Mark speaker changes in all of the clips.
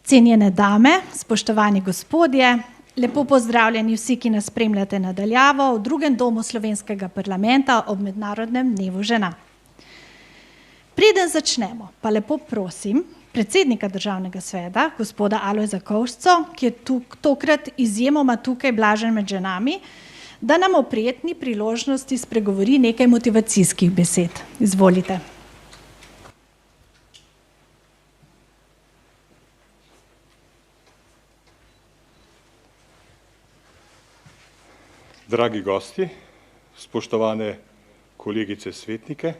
Speaker 1: Cenjene dame, spoštovani gospodje, lepo pozdravljeni vsi, ki nas spremljate na daljavo v drugem domu Slovenskega parlamenta ob Mednarodnem dnevu žena. Preden začnemo, pa lepo prosim predsednika Državnega sveta, gospoda Alojza Kovšco, ki je tokrat izjemoma tukaj blažen med ženami, da nam ob prijetni priložnosti spregovori nekaj motivacijskih besed. Izvolite.
Speaker 2: Dragi gosti, spoštovane kolegice svetnice,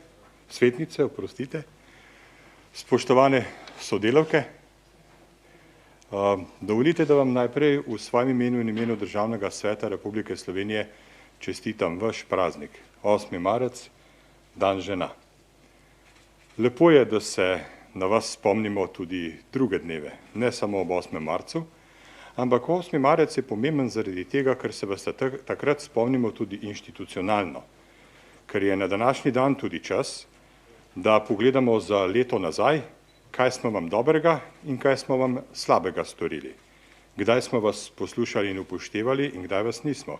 Speaker 2: spoštovane sodelavke, dovolite, da vam najprej v svojem imenu in imenu Državnega sveta Republike Slovenije čestitam vaš praznik, 8. marec, dan žena. Lepo je, da se na vas spomnimo tudi druge dneve, ne samo ob 8. marcu, ampak 8. marec je pomemben zaradi tega, ker se vas takrat spomnimo tudi institucionalno, ker je na današnji dan tudi čas, da pogledamo za leto nazaj, kaj smo vam dobrega in kaj smo vam slabega storili. Kdaj smo vas poslušali in upoštevali in kdaj vas nismo.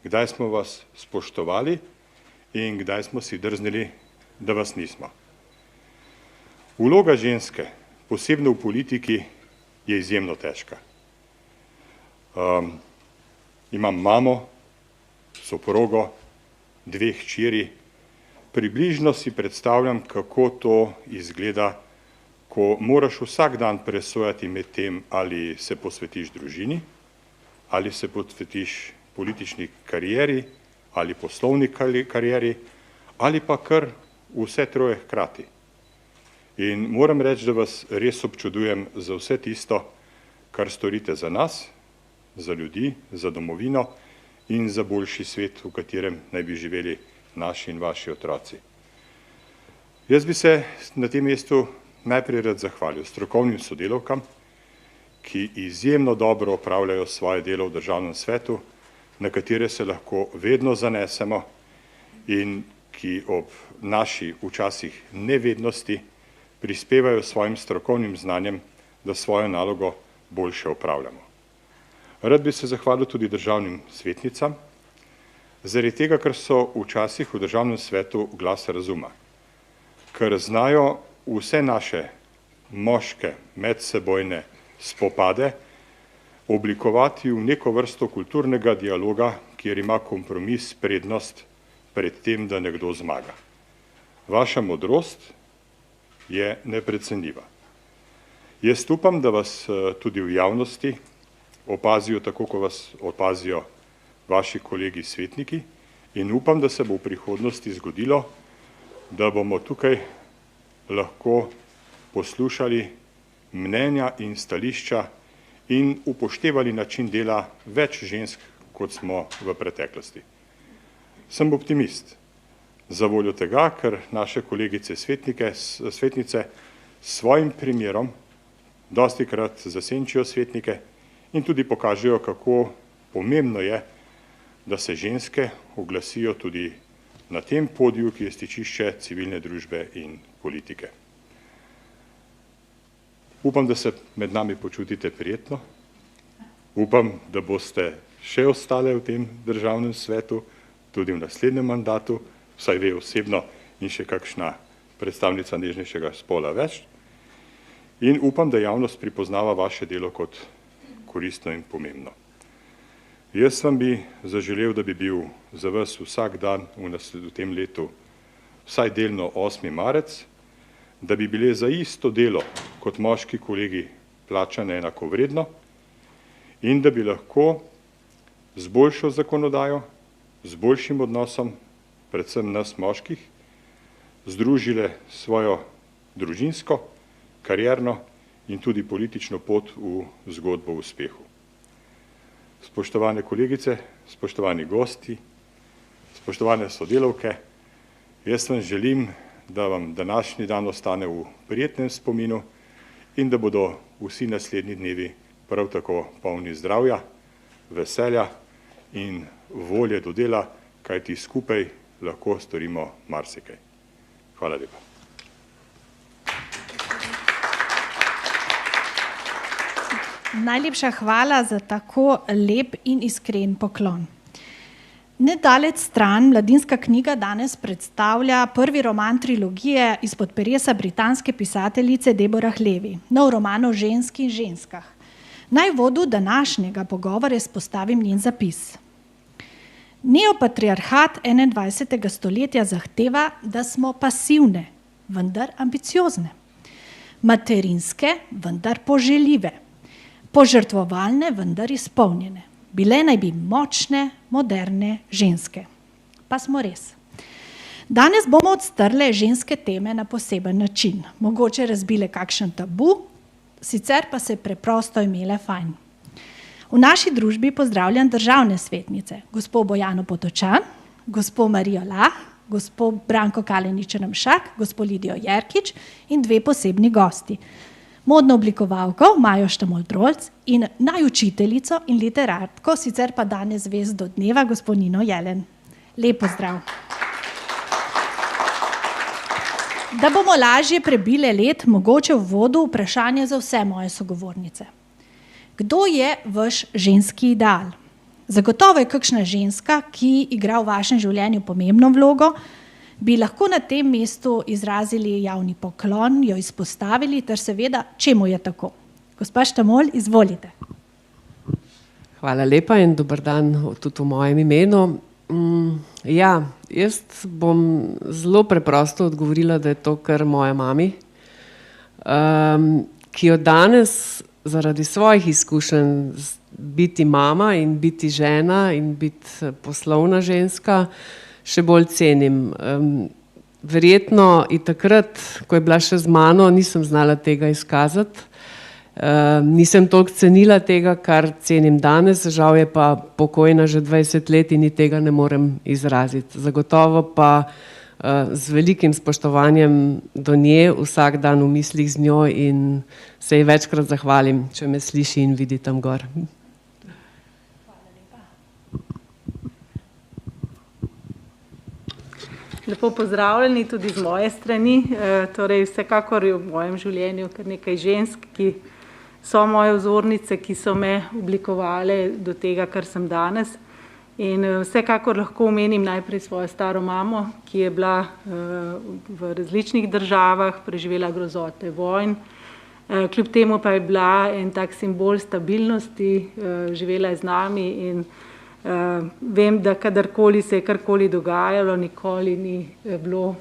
Speaker 2: Kdaj smo vas spoštovali in kdaj smo si drznili, da vas nismo. Vloga ženske, posebno v politiki, je izjemno težka. Imam mamo, soprogo, 2 hčeri. Približno si predstavljam, kako to izgleda, ko moraš vsak dan presojati med tem, ali se posvetiš družini, ali se posvetiš politični karieri, ali poslovni karieri, ali pa kar vse troje hkrati. In moram reči, da vas res občudujem za vse tisto, kar storite za nas, za ljudi, za domovino in za boljši svet, v katerem naj bi živeli naši in vaši otroci. Jaz bi se na tem mestu najprej rad zahvalil strokovnim sodelavkam, ki izjemno dobro opravljajo svoje delo v Državnem svetu, na katere se lahko vedno zanesemo in ki ob naši včasih nevednosti prispevajo svojim strokovnim znanjem, da svojo nalogo boljše opravljamo. Rad bi se zahvalil tudi državnim svetnicam, zaradi tega, ker so včasih v Državnem svetu glas razuma, ker znajo vse naše moške medsebojne spopade oblikovati v neko vrsto kulturnega dialoga, kjer ima kompromis prednost pred tem, da nekdo zmaga. Vaša modrost je neprecenljiva. Jaz upam, da vas tudi v javnosti opazijo tako, kot vas opazijo vaši kolegi svetniki in upam, da se bo v prihodnosti zgodilo, da bomo tukaj lahko poslušali mnenja in stališča in upoštevali način dela več žensk, kot smo v preteklosti. Sem optimist za voljo tega, ker naše kolegice svetnice s svojim primerom dostikrat zasenčijo svetnike in tudi pokažejo, kako pomembno je, da se ženske oglasijo tudi na tem podiju, ki je stičišče civilne družbe in politike. Upam, da se med nami počutite prijetno. Upam, da boste še ostale v tem Državnem svetu, tudi v naslednjem mandatu, vsaj ve osebno in še kakšna predstavnica nežnejšega spola več. In upam, da javnost pripoznava vaše delo kot koristno in pomembno. Jaz vam bi zaželel, da bi bil za vas vsak dan v tem letu vsaj delno 8. marec, da bi bile za isto delo kot moški kolegi plačane enakovredno in da bi lahko z boljšo zakonodajo, z boljšim odnosom, predvsem nas moških, združile svojo družinsko, karierno in tudi politično pot v zgodbo o uspehu. Spoštovane kolegice, spoštovani gosti, spoštovane sodelavke, jaz vam želim, da vam današnji dan ostane v prijetnem spominu in da bodo vsi naslednji dnevi prav tako polni zdravja, veselja in volje do dela, kajti skupaj lahko storimo marsikaj. Hvala lepa.
Speaker 1: Najlepša hvala za tako lep in iskren poklon. Nedaleč stran Mladinska knjiga danes predstavlja prvi roman trilogije izpod peresa britanske pisateljice Deborah Levi, nov roman o ženski in ženskah. Naj v uvodu današnjega pogovora izpostavim njen zapis. Neopatriarhat 21. stoletja zahteva, da smo pasivne, vendar ambiciozne, materinske, vendar poželjive, požrtvovalne, vendar izpolnjene. Bile naj bi močne, moderne ženske. Pa smo res. Danes bomo odstrle ženske teme na poseben način. Mogoče razbile kakšen tabu, sicer pa se preprosto imele fajn. V naši družbi pozdravljam državne svetnice, gospo Bojano Potočan, gospo Marijo Lah, gospo Branko Kalenić Ramšak, gospo Lidijo Jerkič in dve posebni gosti. Modno oblikovalko Majo Štamol-Drolc in najučiteljico in literatko, sicer pa danes zvezdo dneva, gospo Nino Jelen. Lep pozdrav. Da bomo lažje prebile let, mogoče v uvodu vprašanje za vse moje sogovornice. Kdo je vaš ženski ideal? Zagotovo je kakšna ženska, ki igra v vašem življenju pomembno vlogo, bi lahko na tem mestu izrazili javni poklon, jo izpostavili, ter seveda, čemu je tako. Gospa Štamol, izvolite.
Speaker 3: Hvala lepa in dober dan tudi v mojem imenu. Ja, jaz bom zelo preprosto odgovorila, da je to kar moja mami, ki jo danes zaradi svojih izkušenj biti mama in biti žena in biti poslovna ženska še bolj cenim. Verjetno in takrat, ko je bila še z mano, nisem znala tega izkazati. Nisem toliko cenila tega, kar cenim danes, žal je pa pokojna že 20 let in tega ne morem izraziti. Zagotovo pa z velikim spoštovanjem do nje, vsak dan v mislih z njo in se ji večkrat zahvalim, če me sliši in vidi tam gor.
Speaker 4: Lepo pozdravljeni tudi z moje strani. Torej, vsekakor je v mojem življenju kar nekaj žensk, ki so moje vzornice, ki so me oblikovale do tega, kar sem danes. In vsekakor lahko omenim najprej svojo staro mamo, ki je bila v različnih državah, preživela grozote vojn. Kljub temu pa je bila en tak simbol stabilnosti, živela je z nami in vem, da kadarkoli se je karkoli dogajalo, nikoli ni bilo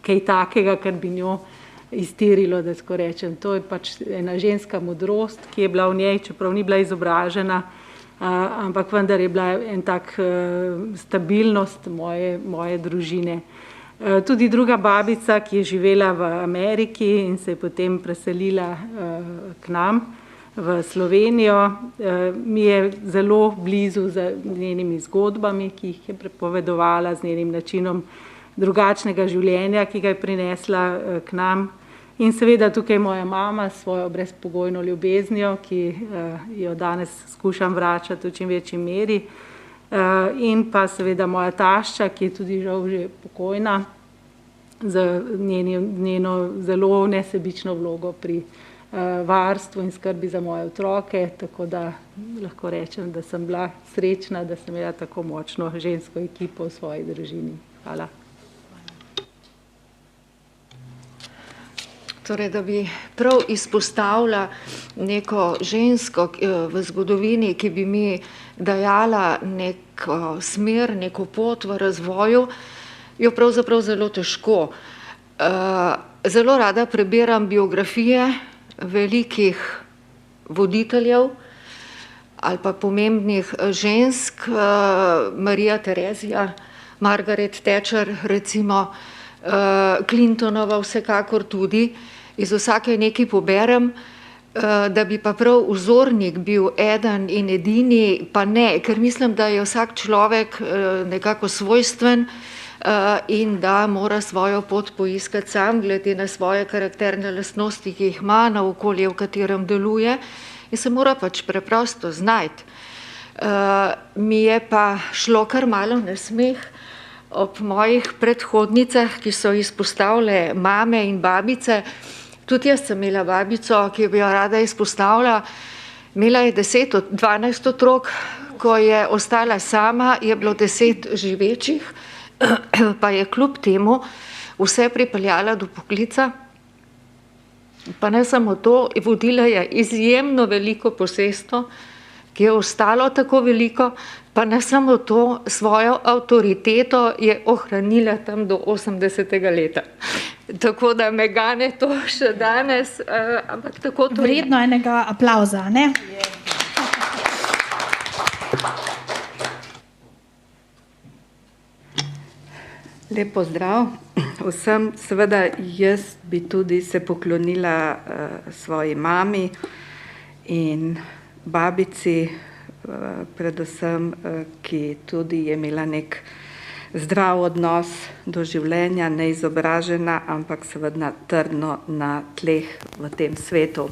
Speaker 4: kaj takega, kar bi njo iztirilo, da tako rečem. To je pač ena ženska modrost, ki je bila v njej, čeprav ni bila izobražena, ampak vendar je bila en tak stabilnost moje družine. Tudi druga babica, ki je živela v Ameriki in se je potem preselila k nam, v Slovenijo, mi je zelo blizu z njenimi zgodbami, ki jih je prepovedovala, z njenim načinom drugačnega življenja, ki ga je prinesla k nam. In seveda tukaj moja mama s svojo brezpogojno ljubeznijo, ki jo danes skušam vračati v čim večji meri. In pa seveda moja tašča, ki je tudi žal že pokojna, z njeno zelo nesebično vlogo pri varstvu in skrbi za moje otroke, tako da lahko rečem, da sem bila srečna, da sem imela tako močno žensko ekipo v svoji družini. Hvala.
Speaker 5: Torej, da bi prav izpostavila neko žensko v zgodovini, ki bi mi dajala neko smer, neko pot v razvoju, jo pravzaprav zelo težko. Zelo rada prebiram biografije velikih voditeljev ali pa pomembnih žensk, Marija Terezija, Margaret Thatcher, recimo, Clintonova vsekakor tudi. Iz vsake nekaj poberem, da bi pa prav vzornik bil eden in edini, pa ne, ker mislim, da je vsak človek nekako svojstven in da mora svojo pot poiskati sam, glede na svoje karakterne lastnosti, ki jih ima, na okolje, v katerem deluje, in se mora pač preprosto znajti. Mi je pa šlo kar malo na smeh ob mojih predhodnicah, ki so izpostavile mame in babice, Tudi jaz sem imela babico, ki bi jo rada izpostavila. Imela je 12 otrok, ko je ostala sama, je bilo 10 živečih, pa je kljub temu vse pripeljala do poklica. Pa ne samo to, vodila je izjemno veliko posestvo, ki je ostalo tako veliko, pa ne samo to, svojo avtoriteto je ohranila tam do 80. leta. Tako da me gane to še danes, ampak tako to je.
Speaker 1: Vredno enega aplavza, ne?
Speaker 6: Lep pozdrav vsem. Seveda jaz bi tudi se poklonila svoji mami in babici, predvsem, ki tudi je imela nek zdrav odnos do življenja, neizobražena, ampak seveda trdno na tleh v tem svetu.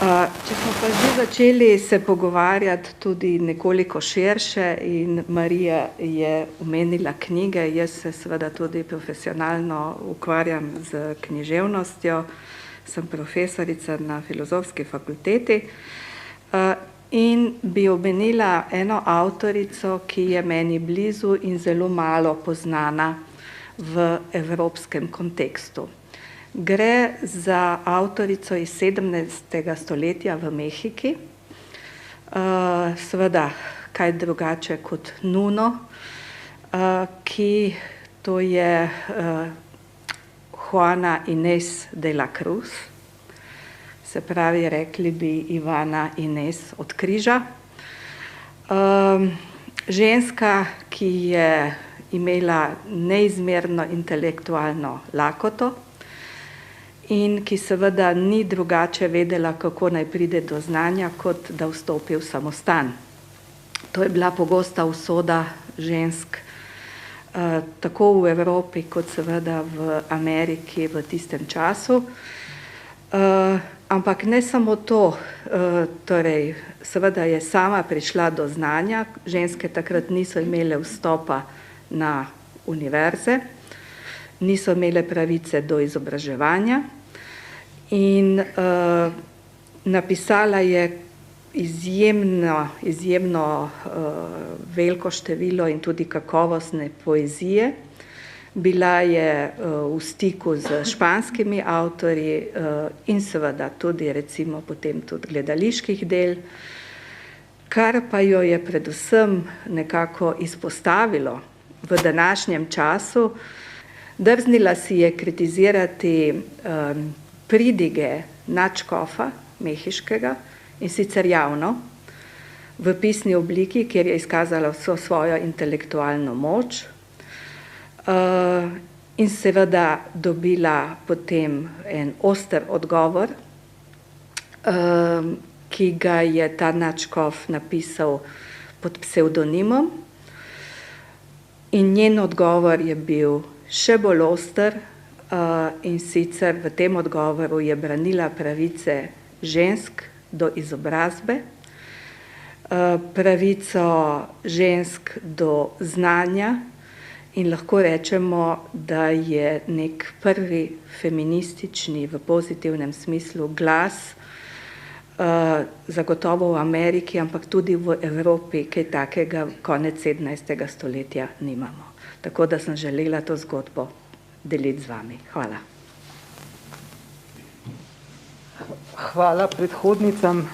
Speaker 6: Če smo pa že začeli se pogovarjati tudi nekoliko širše in Marija je omenila knjige, jaz se seveda tudi profesionalno ukvarjam z književnostjo, sem profesorica na Filozofski fakulteti in bi omenila eno avtorico, ki je meni blizu in zelo malo poznana v evropskem kontekstu. Gre za avtorico iz 17. stoletja v Mehiki, seveda kaj drugače kot Nuno, ki to je Juana Inés de la Cruz, se pravi, rekli bi Ivana Inés od križa. Ženska, ki je imela neizmerno intelektualno lakoto in ki seveda ni drugače vedela, kako naj pride do znanja, kot da vstopi v samostan. To je bila pogosta usoda žensk, tako v Evropi, kot seveda v Ameriki v tistem času. Ampak ne samo to, torej seveda je sama prišla do znanja, ženske takrat niso imele vstopa na univerze, niso imele pravice do izobraževanja in napisala je izjemno veliko število in tudi kakovostne poezije. Bila je v stiku z španskimi avtorji in seveda tudi recimo potem tudi gledaliških del, kar pa jo je predvsem nekako izpostavilo v današnjem času. Drznila si je kritizirati pridige nadškofa mehiškega in sicer javno v pisni obliki, kjer je izkazala vso svojo intelektualno moč in seveda dobila potem en oster odgovor, ki ga je ta nadškof napisal pod psevdonimom in njen odgovor je bil še bolj oster in sicer v tem odgovoru je branila pravice žensk do izobrazbe, pravico žensk do znanja in lahko rečemo, da je nek prvi feministični v pozitivnem smislu glas, zagotovo v Ameriki, ampak tudi v Evropi, kaj takega konec 17. stoletja nimamo. Tako da sem želela to zgodbo deliti z vami. Hvala.
Speaker 4: Hvala predhodnicam.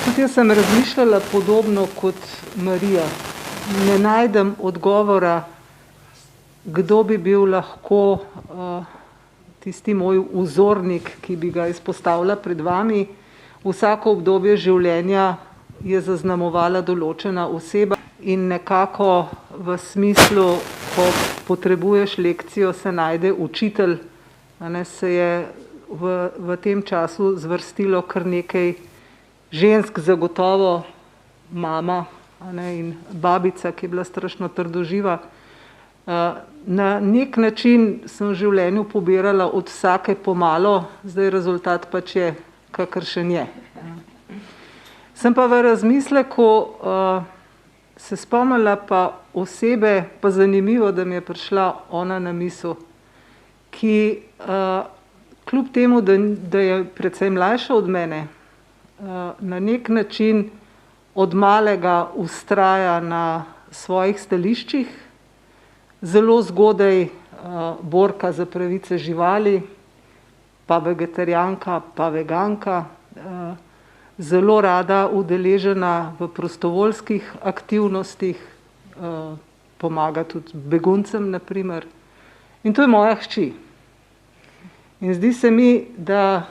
Speaker 4: Tudi jaz sem razmišljala podobno kot Marija. Ne najdem odgovora, kdo bi bil lahko tisti moj vzornik, ki bi ga izpostavila pred vami. Vsako obdobje življenja je zaznamovala določena oseba in nekako v smislu, ko potrebuješ lekcijo, se najde učitelj. Se je v tem času zvrstilo kar nekaj žensk, zagotovo mama in babica, ki je bila strašno trdoživa. Na nek način sem v življenju pobirala od vsake pomalo, zdaj rezultat pač je, kakršen je. Sem pa v razmisleku se spomnila pa osebe, pa zanimivo, da mi je prišla ona na misel, ki kljub temu, da je precej mlajša od mene, na nek način od malega vztraja na svojih stališčih, zelo zgodaj borka za pravice živali, pa vegetarijanka, pa veganka, zelo rada udeležena v prostovoljskih aktivnostih, pomaga tudi beguncem, na primer. In to je moja hči. In zdi se mi, da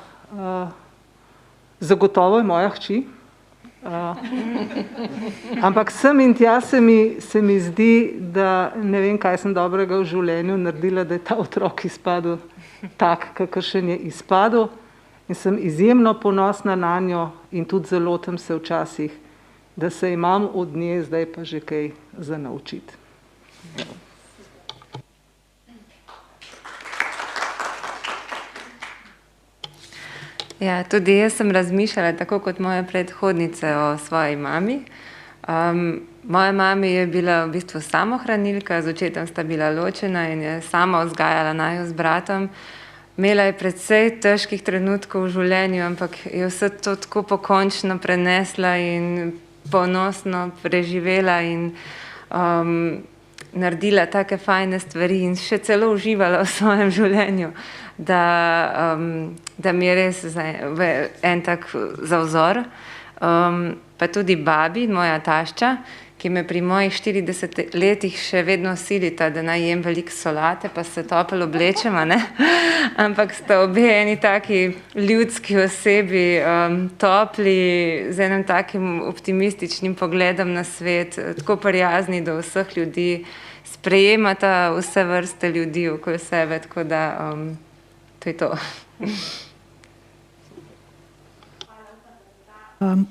Speaker 4: zagotovo je moja hči, ampak sem in tja se mi zdi, da ne vem, kaj sem dobrega v življenju naredila, da je ta otrok izpadel tak, kakršen je izpadel. In sem izjemno ponosna na njo in tudi zelo lotim se včasih, da se imam od nje zdaj pa že kaj za naučiti.
Speaker 7: Ja, tudi jaz sem razmišljala, tako kot moje predhodnice, o svoji mami. Moja mami je bila v bistvu samohranilka, z očetom sta bila ločena in je sama vzgajala naju z bratom. Imela je precej težkih trenutkov v življenju, ampak je vse to tako pokončno prenesla in ponosno preživela in naredila take fajne stvari in še celo uživala v svojem življenju, da mi je res en tak za vzor. Pa tudi babi, moja tašča, ki me pri mojih 40 letih še vedno silita, da naj jem veliko solate, pa se topel oblečem, ne? Ampak sta obe eni taki ljudski osebi, topli, z enim takim optimističnim pogledom na svet, tako prijazni do vseh ljudi, sprejemata vse vrste ljudi okoli sebe, tako da to je to.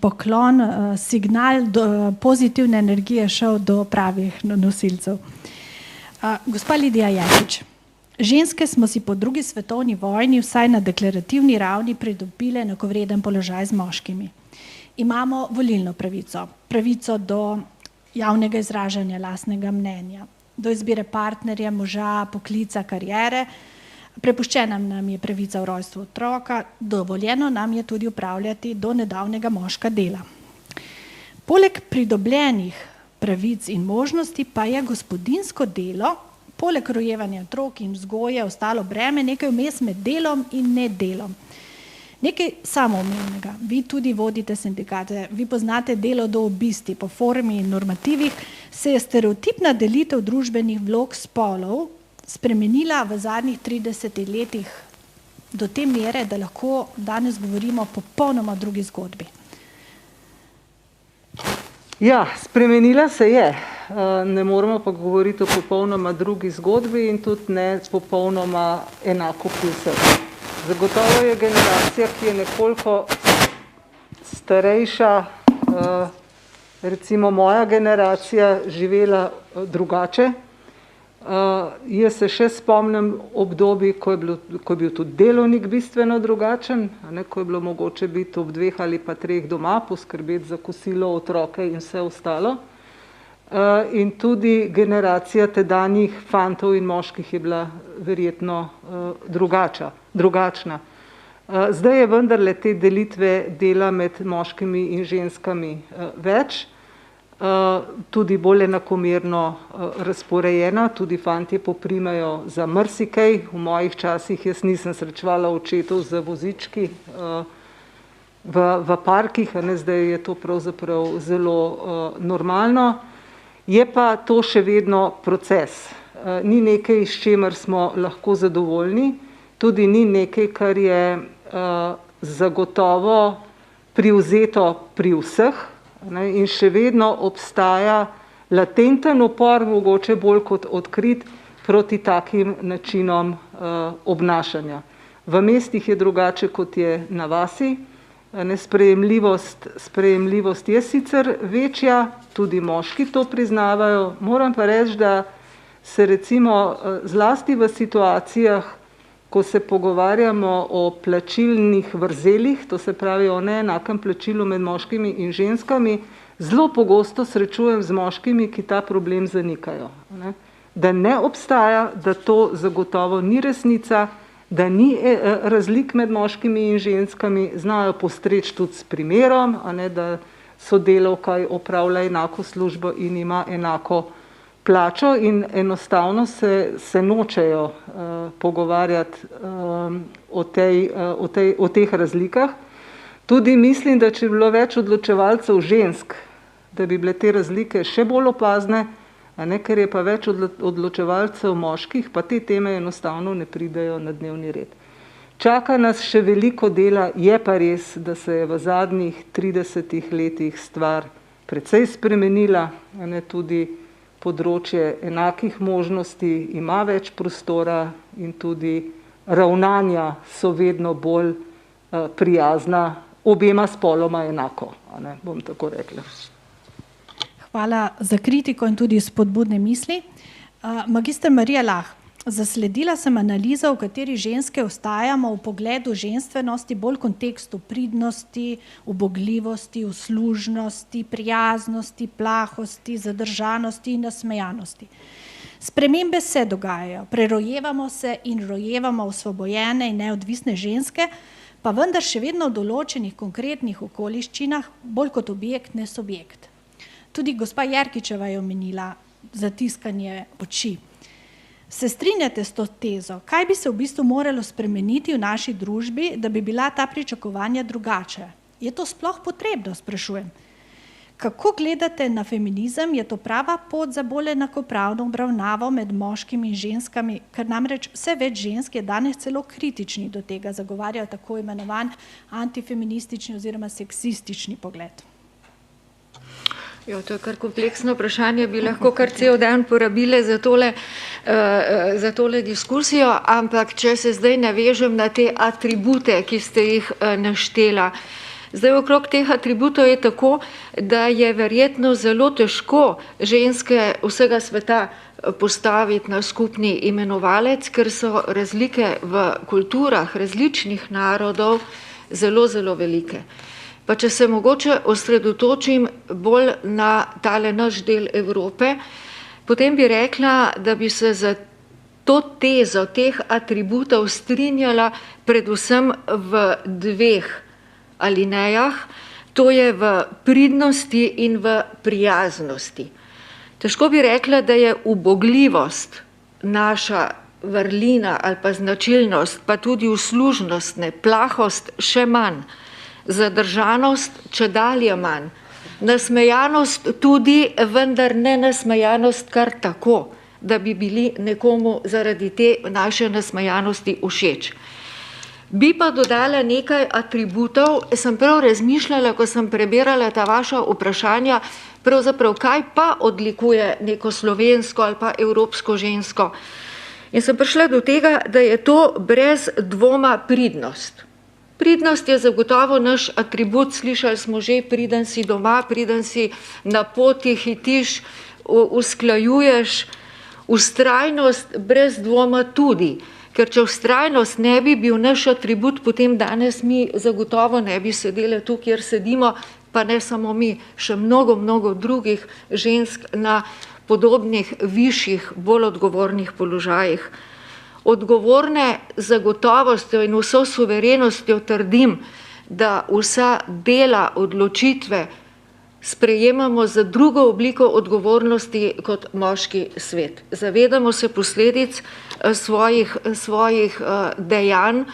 Speaker 1: Poklon, signal pozitivne energije šel do pravih nosilcev. Gospa Lidija Jakič, ženske smo si po drugi svetovni vojni vsaj na deklarativni ravni pridobile enakovreden položaj z moškimi. Imamo volilno pravico, pravico do javnega izražanja lastnega mnenja, do izbire partnerja, moža, poklica, kariere. Prepuščena nam je pravica v rojstvu otroka, dovoljeno nam je tudi upravljati do nedavnega moška dela. Poleg pridobljenih pravic in možnosti pa je gospodinjsko delo, poleg rojevanja otrok in vzgoje, ostalo breme nekaj vmes med delom in nedelom. Nekaj samoumevnega. Vi tudi vodite sindikate, vi poznate delo do obisti, po formi in normativih, se je stereotipna delitev družbenih vlog spolov spremenila v zadnjih 30 letih do te mere, da lahko danes govorimo o popolnoma drugi zgodbi.
Speaker 4: Ja, spremenila se je. Ne moramo pa govoriti o popolnoma drugi zgodbi in tudi ne popolnoma enako pri vseh. Zagotovo je generacija, ki je nekoliko starejša, recimo moja generacija, živela drugače. Jaz se še spomnim obdobij, ko je bil tudi delovnik bistveno drugačen, ko je bilo mogoče biti ob 2 ali pa 3 doma, poskrbeti za kosilo, otroke in vse ostalo. In tudi generacija tedanjih fantov in moških je bila verjetno drugačna. Zdaj je vendarle te delitve dela med moškimi in ženskami več, tudi bolj enakomerno razporejena, tudi fantje poprimajo za marsikaj. V mojih časih jaz nisem srečevala očetov z vozički v parkih, zdaj je to pravzaprav zelo normalno. Je pa to še vedno proces. Ni nekaj, s čimer smo lahko zadovoljni, tudi ni nekaj, kar je zagotovo privzeto pri vseh, in še vedno obstaja latenten upor, mogoče bolj kot odkrit, proti takim načinom obnašanja. V mestih je drugače, kot je na vasi. Sprejemljivost je sicer večja, tudi moški to priznavajo. Moram pa reči, da se recimo zlasti v situacijah, ko se pogovarjamo o plačilnih vrzelih, to se pravi o neenakem plačilu med moškimi in ženskami, zelo pogosto srečujem z moškimi, ki ta problem zanikajo. da ne obstaja, da to zagotovo ni resnica, da ni razlik med moškimi in ženskami, znajo postreči tudi s primerom, a ne, da sodelavka opravlja enako službo in ima enako plačo in enostavno se nočejo pogovarjati o teh razlikah. Tudi mislim, da če bi bilo več odločevalcev žensk, da bi bile te razlike še bolj opazne, a ne, ker je pa več odločevalcev moških, pa te teme enostavno ne pridejo na dnevni red. Čaka nas še veliko dela, je pa res, da se je v zadnjih 30 letih stvar precej spremenila, a ne, tudi področje enakih možnosti ima več prostora in tudi ravnanja so vedno bolj prijazna, obema spoloma enako, a ne, bom tako rekla.
Speaker 1: Hvala za kritiko in tudi spodbudne misli. Magister Marija Lah, zasledila sem analizo, v kateri ženske ostajamo v pogledu ženstvenosti bolj v kontekstu pridnosti, ubogljivosti, uslužnosti, prijaznosti, plahosti, zadržanosti in nasmejanosti. Spremembe se dogajajo, prerojevamo se in rojevamo osvobojene in neodvisne ženske, pa vendar še vedno v določenih konkretnih okoliščinah bolj kot objekt, ne subjekt. Tudi gospa Jerkičeva je omenila zatiskanje oči. Se strinjate s to tezo? Kaj bi se v bistvu moralo spremeniti v naši družbi, da bi bila ta pričakovanja drugače? Je to sploh potrebno, sprašujem? Kako gledate na feminizem? Je to prava pot za bolj enakopravno obravnavo med moškimi in ženskami, ker namreč vse več žensk je danes celo kritični do tega, zagovarjajo tako imenovan antifeministični oziroma seksistični pogled?
Speaker 5: Jo, to je kar kompleksno vprašanje, bi lahko kar cel dan porabile za tole diskusijo, ampak če se zdaj navežem na te atribute, ki ste jih naštela. Zdaj okrog teh atributov je tako, da je verjetno zelo težko ženske vsega sveta postaviti na skupni imenovalec, ker so razlike v kulturah različnih narodov zelo, zelo velike. Pa če se mogoče osredotočim bolj na tale naš del Evrope, potem bi rekla, da bi se za to tezo teh atributov strinjala predvsem v dveh alinejah, to je v pridnosti in v prijaznosti. Težko bi rekla, da je ubogljivost naša vrlina ali pa značilnost, pa tudi uslužnostne, plahost še manj, zadržanost čedalje manj, nasmejanost tudi, vendar ne nasmejanost kar tako, da bi bili nekomu zaradi te naše nasmejanosti všeč. Bi pa dodala nekaj atributov, sem prav razmišljala, ko sem prebirala ta vaša vprašanja, pravzaprav kaj pa odlikuje neko slovensko ali pa evropsko žensko. In sem prišla do tega, da je to brez dvoma pridnost. Pridnost je zagotovo naš atribut, slišali smo že, priden si doma, priden si na poti, hitiš, usklajuješ, vztrajnost brez dvoma tudi, ker če vztrajnost ne bi bil naš atribut, potem danes mi zagotovo ne bi sedeli tu, kjer sedimo, pa ne samo mi, še mnogo, mnogo drugih žensk na podobnih, višjih, bolj odgovornih položajih. Odgovorne zagotovostjo in vso suverenostjo trdim, da vsa dela, odločitve sprejemamo za drugo obliko odgovornosti kot moški svet. Zavedamo se posledic svojih dejanj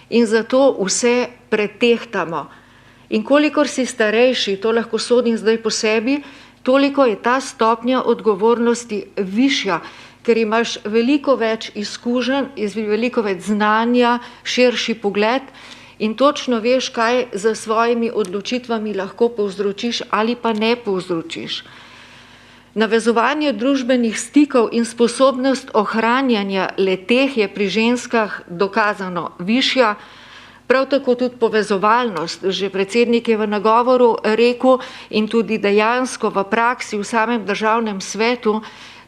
Speaker 5: in zato vse pretehtamo. In kolikor si starejši, to lahko sodim zdaj po sebi, toliko je ta stopnja odgovornosti višja, ker imaš veliko več izkušenj, veliko več znanja, širši pogled in točno veš, kaj za svojimi odločitvami lahko povzročiš ali pa ne povzročiš. Navezovanje družbenih stikov in sposobnost ohranjanja le-teh je pri ženskah dokazano višja, prav tako tudi povezovalnost, že predsednik je v nagovoru rekel in tudi dejansko v praksi v samem državnem svetu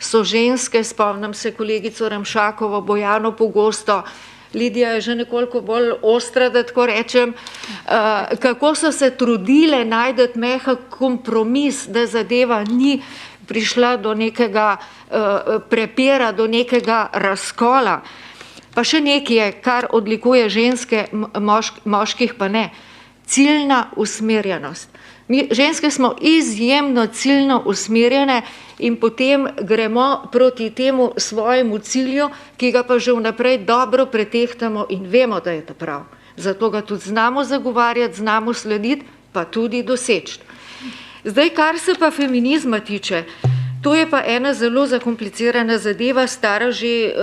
Speaker 5: so ženske, spomnim se kolegico Ramšakovo, Bojano pogosto, Lidija je že nekoliko bolj ostra, da tako rečem, kako so se trudile najti mehak kompromis, da zadeva ni prišla do nekega prepira, do nekega razkola. Pa še nekaj je, kar odlikuje ženske, moških pa ne. Ciljna usmerjenost. Mi ženske smo izjemno ciljno usmerjene in potem gremo proti temu svojemu cilju, ki ga pa že vnaprej dobro pretehtamo in vemo, da je to prav. Zato ga tudi znamo zagovarjati, znamo slediti, pa tudi doseči. Zdaj, kar se pa feminizma tiče, to je pa ena zelo zakomplicirana zadeva, stara že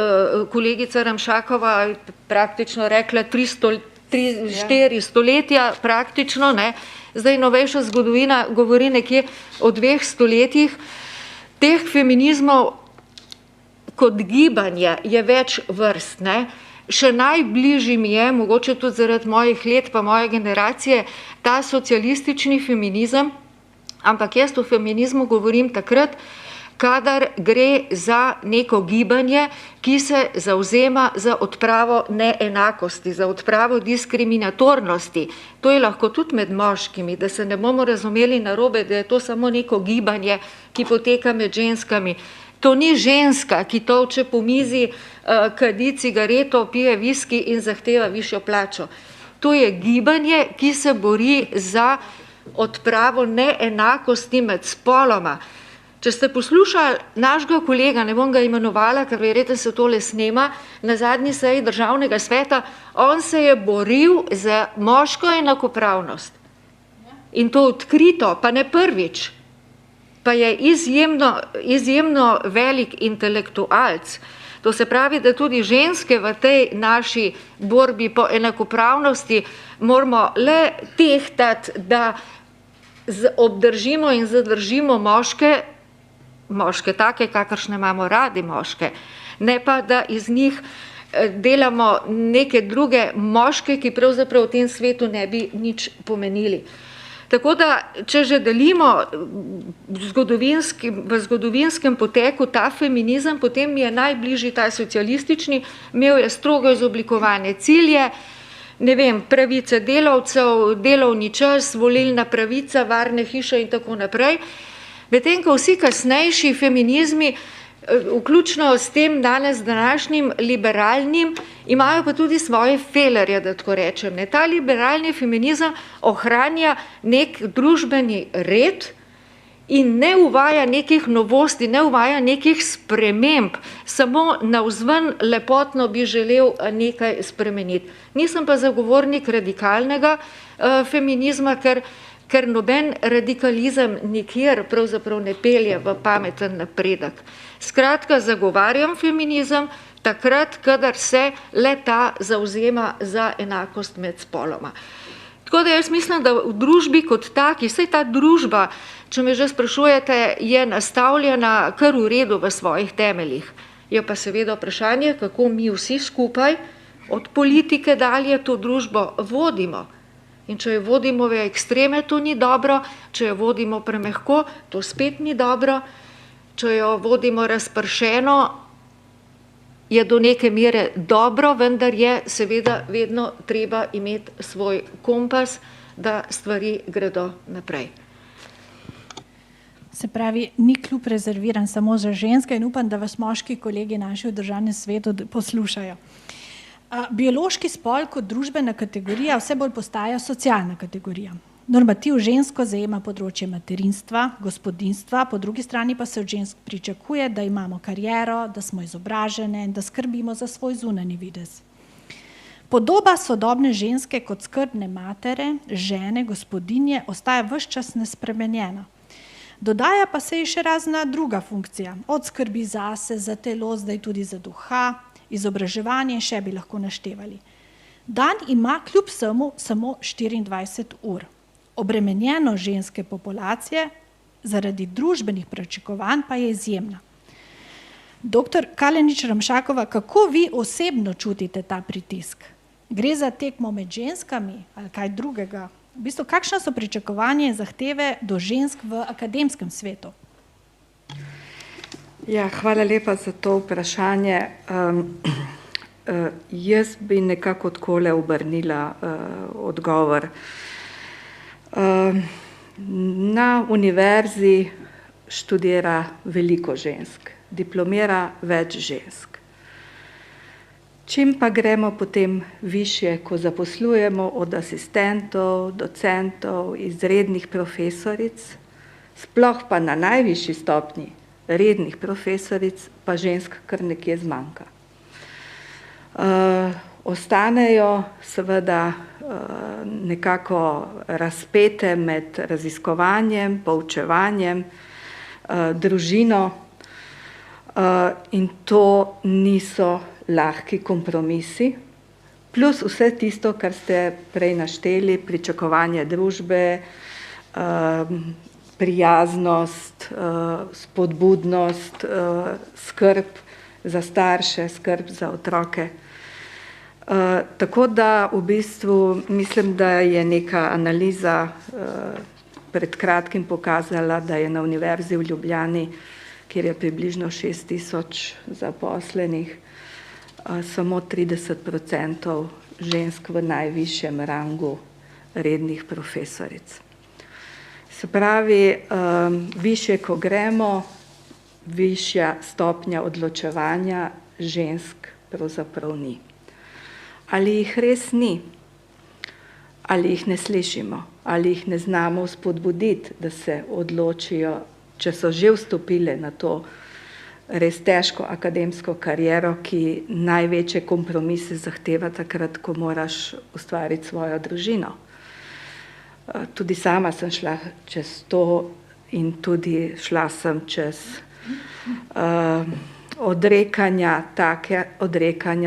Speaker 5: kolegica Ramšakova praktično rekla 3-4 stoletja praktično, ne. Zdaj novejša zgodovina govori nekje o 2 stoletjih. Teh feminizmov kot gibanje je več vrst, ne. Še najbližji mi je, mogoče tudi zaradi mojih let pa moje generacije, ta socialistični feminizem, ampak jaz o feminizmu govorim takrat, kadar gre za neko gibanje, ki se zavzema za odpravo neenakosti, za odpravo diskriminatornosti. To je lahko tudi med moškimi, da se ne bomo razumeli narobe, da je to samo neko gibanje, ki poteka med ženskami. To ni ženska, ki tolče po mizi, kadi cigareto, pije viski in zahteva višjo plačo. To je gibanje, ki se bori za odpravo neenakosti med spoloma. Če ste poslušali našega kolega, ne bom ga imenovala, ker verjetno se tole snema, na zadnji seji Državnega sveta, on se je boril za moško enakopravnost. In to odkrito, pa ne prvič. Pa je izjemno velik intelektualc. To se pravi, da tudi ženske v tej naši borbi po enakopravnosti moramo le tehtati, da obdržimo in zadržimo moške take, kakršne imamo radi moške, ne pa, da iz njih delamo neke druge moške, ki pravzaprav v tem svetu ne bi nič pomenili. Tako da, če že delimo v zgodovinskem poteku ta feminizem, potem mi je najbližji ta socialistični, imel je strogo izoblikovane cilje, ne vem, pravice delavcev, delovni čas, volilna pravica, varne hiše in tako naprej. Medtem ko vsi kasnejši feminizmi, vključno s tem danes današnjim liberalnim, imajo pa tudi svoje felerje, da tako rečem. Ta liberalni feminizem ohranja nek družbeni red in ne uvaja nekih novosti, ne uvaja nekih sprememb, samo navzven lepotno bi želel nekaj spremeniti. Nisem pa zagovornik radikalnega feminizma, ker noben radikalizem nikjer pravzaprav ne pelje v pameten napredek. Skratka, zagovarjam feminizem takrat, kadar se le-ta zavzema za enakost med spoloma. Tako da jaz mislim, da v družbi kot taki, saj ta družba, če me že sprašujete, je nastavljena kar v redu v svojih temeljih. Je pa seveda vprašanje, kako mi vsi skupaj od politike dalje to družbo vodimo. In če jo vodimo v ekstreme, to ni dobro, če jo vodimo premehko, to spet ni dobro, če jo vodimo razpršeno, je do neke mere dobro, vendar je seveda vedno treba imeti svoj kompas, da stvari gredo naprej.
Speaker 1: Se pravi, ni klub rezerviran samo za ženske in upam, da vas moški kolegi naši v Državnem svetu poslušajo. Biološki spol kot družbena kategorija vse bolj postaja socialna kategorija. Normativ žensko zajema področje materinstva, gospodinjstva, po drugi strani pa se od žensk pričakuje, da imamo kariero, da smo izobražene in da skrbimo za svoj zunanji videz. Podoba sodobne ženske kot skrbne matere, žene, gospodinje ostaja ves čas nespremenjena. Dodaja pa se ji še razna druga funkcija, od skrbi zase, za telo, zdaj tudi za duha, izobraževanje, še bi lahko naštevali. Dan ima kljub vsemu samo 24 ur. Obremenjeno ženske populacije zaradi družbenih pričakovanj pa je izjemna. Doktor Kalenić Ramšakova, kako vi osebno čutite ta pritisk? Gre za tekmo med ženskami ali kaj drugega? V bistvu, kakšna so pričakovanja in zahteve do žensk v akademskem svetu?
Speaker 6: Ja, hvala lepa za to vprašanje. Jaz bi nekako takole obrnila odgovor. Na univerzi študira veliko žensk, diplomira več žensk. Čim pa gremo potem višje, ko zaposlujemo od asistentov, docentov, izrednih profesoric, sploh pa na najvišji stopnji rednih profesoric, pa žensk kar nekje zmanjka. Ostanejo seveda nekako razpete med raziskovanjem, poučevanjem, družino in to niso lahki kompromisi, plus vse tisto, kar ste prej našteli, pričakovanje družbe, prijaznost, spodbudnost, skrb za starše, skrb za otroke. Tako da v bistvu mislim, da je neka analiza pred kratkim pokazala, da je na Univerzi v Ljubljani, kjer je približno 6000 zaposlenih, samo 30% žensk v najvišjem rangu rednih profesoric. Se pravi, višje, ko gremo, višja stopnja odločevanja žensk pravzaprav ni. Ali jih res ni? Ali jih ne slišimo? Ali jih ne znamo spodbuditi, da se odločijo, če so že vstopile na to res težko akademsko kariero, ki največje kompromise zahteva takrat, ko moraš ustvariti svojo družino. Tudi sama sem šla čez to in tudi šla sem čez odrekanja,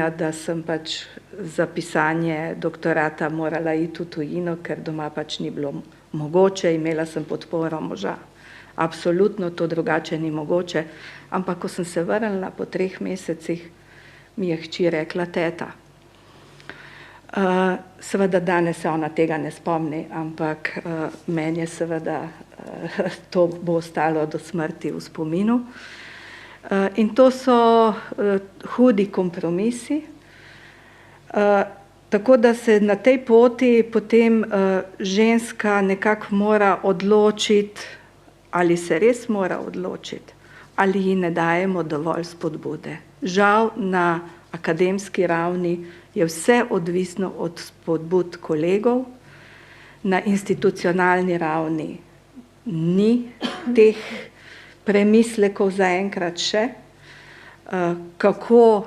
Speaker 6: da sem pač za pisanje doktorata morala iti v tujino, ker doma pač ni bilo mogoče, imela sem podporo moža. Absolutno to drugače ni mogoče, ampak ko sem se vrnila po 3 mesecih, mi je hči rekla teta. Seveda danes se ona tega ne spomni, ampak meni je seveda to bo ostalo do smrti v spominu. In to so hudi kompromisi, tako da se na tej poti potem ženska nekako mora odločiti, ali se res mora odločiti, ali ji ne dajemo dovolj spodbude. Žal na akademski ravni je vse odvisno od spodbud kolegov, na institucionalni ravni ni teh premislekov zaenkrat še, kako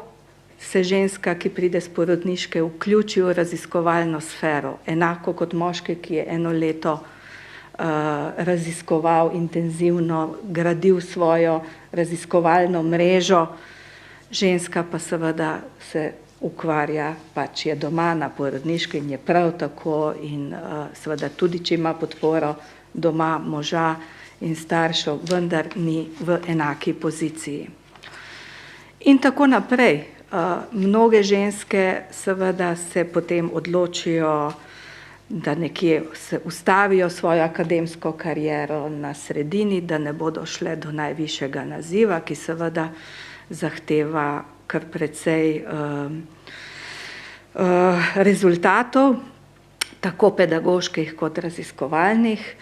Speaker 6: se ženska, ki pride s porodniške, vključi v raziskovalno sfero, enako kot moški, ki je 1 leto raziskoval intenzivno, gradil svojo raziskovalno mrežo, ženska pa seveda se ukvarja, pač je doma na porodniški in je prav tako in seveda tudi, če ima podporo doma moža in staršev, vendar ni v enaki poziciji. In tako naprej. Mnoge ženske seveda se potem odločijo, da nekje se ustavijo svojo akademsko kariero na sredini, da ne bodo šle do najvišjega naziva, ki seveda zahteva kar precej rezultatov, tako pedagoških kot raziskovalnih.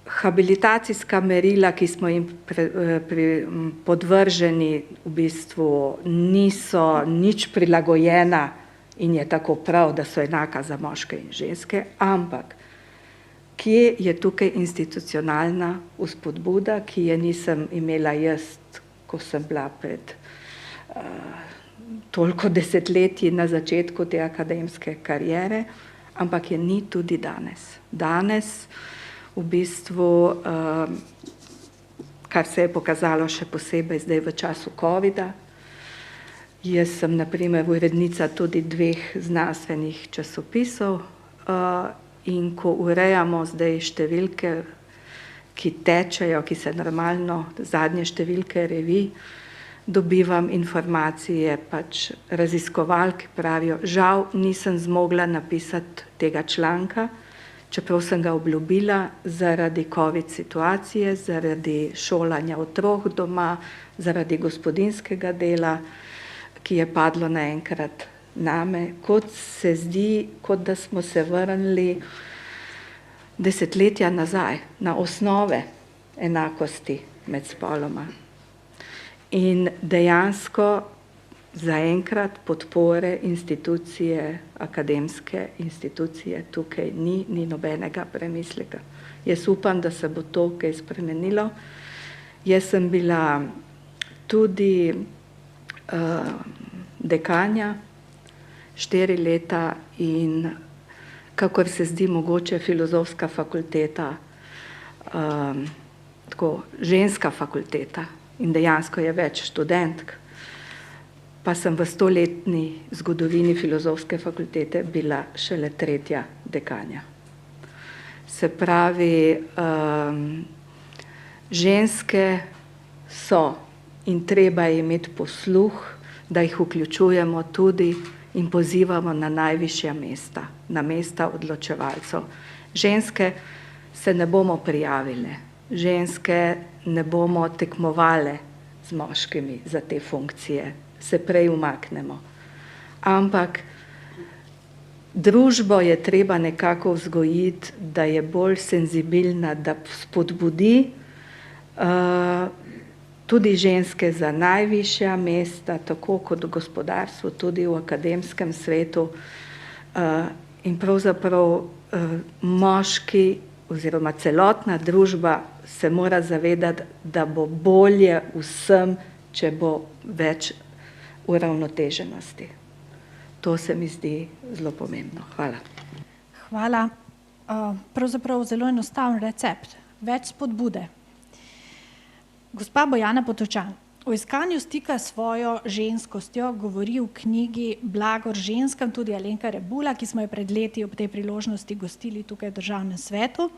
Speaker 6: Habilitacijska merila, ki smo jim podvrženi, v bistvu niso nič prilagojena in je tako prav, da so enaka za moške in ženske, ampak kje je tukaj institucionalna vzpodbuda, ki je nisem imela jaz, ko sem bila pred toliko desetletji na začetku te akademske kariere, ampak je ni tudi danes. Danes v bistvu, kar se je pokazalo še posebej zdaj v času covida. Jaz sem na primer urednica tudi 2 znanstvenih časopisov in ko urejamo zdaj številke, ki tečejo, ki se normalno, zadnje številke revij, dobivam informacije pač raziskovalk, pravijo, žal nisem zmogla napisati tega članka, čeprav sem ga obljubila zaradi covid situacije, zaradi šolanja otrok doma, zaradi gospodinjskega dela, ki je padlo naenkrat name, kot se zdi, kot da smo se vrnili desetletja nazaj, na osnove, enakosti med spoloma. In dejansko zaenkrat podpore institucije, akademske institucije tukaj ni nobenega premisleka. Jaz upam, da se bo to kaj spremenilo. Jaz sem bila tudi dekanja 4 leta in kakor se zdi mogoče filozofska fakulteta, tako ženska fakulteta in dejansko je več študentk, pa sem v 100-letni zgodovini filozofske fakultete bila šele 3. dekanja. Se pravi, ženske so in treba je imeti posluh, da jih vključujemo tudi in pozivamo na najvišja mesta, na mesta odločevalcev. Ženske se ne bomo prijavile, ženske ne bomo tekmovale z moškimi za te funkcije, se prej umaknemo. Ampak družbo je treba nekako vzgojiti, da je bolj senzibilna, da spodbudi tudi ženske za najvišja mesta, tako kot v gospodarstvu, tudi v akademskem svetu. In pravzaprav moški oziroma celotna družba se mora zavedati, da bo bolje vsem, če bo več uravnoteženosti. To se mi zdi zelo pomembno. Hvala.
Speaker 1: Hvala. Pravzaprav zelo enostaven recept. Več spodbude. Gospa Bojana Potočan, o iskanju stika s svojo ženskostjo govori v knjigi Blagor ženskam tudi Alenka Rebula, ki smo jo pred leti ob tej priložnosti gostili tukaj v Državnem svetu.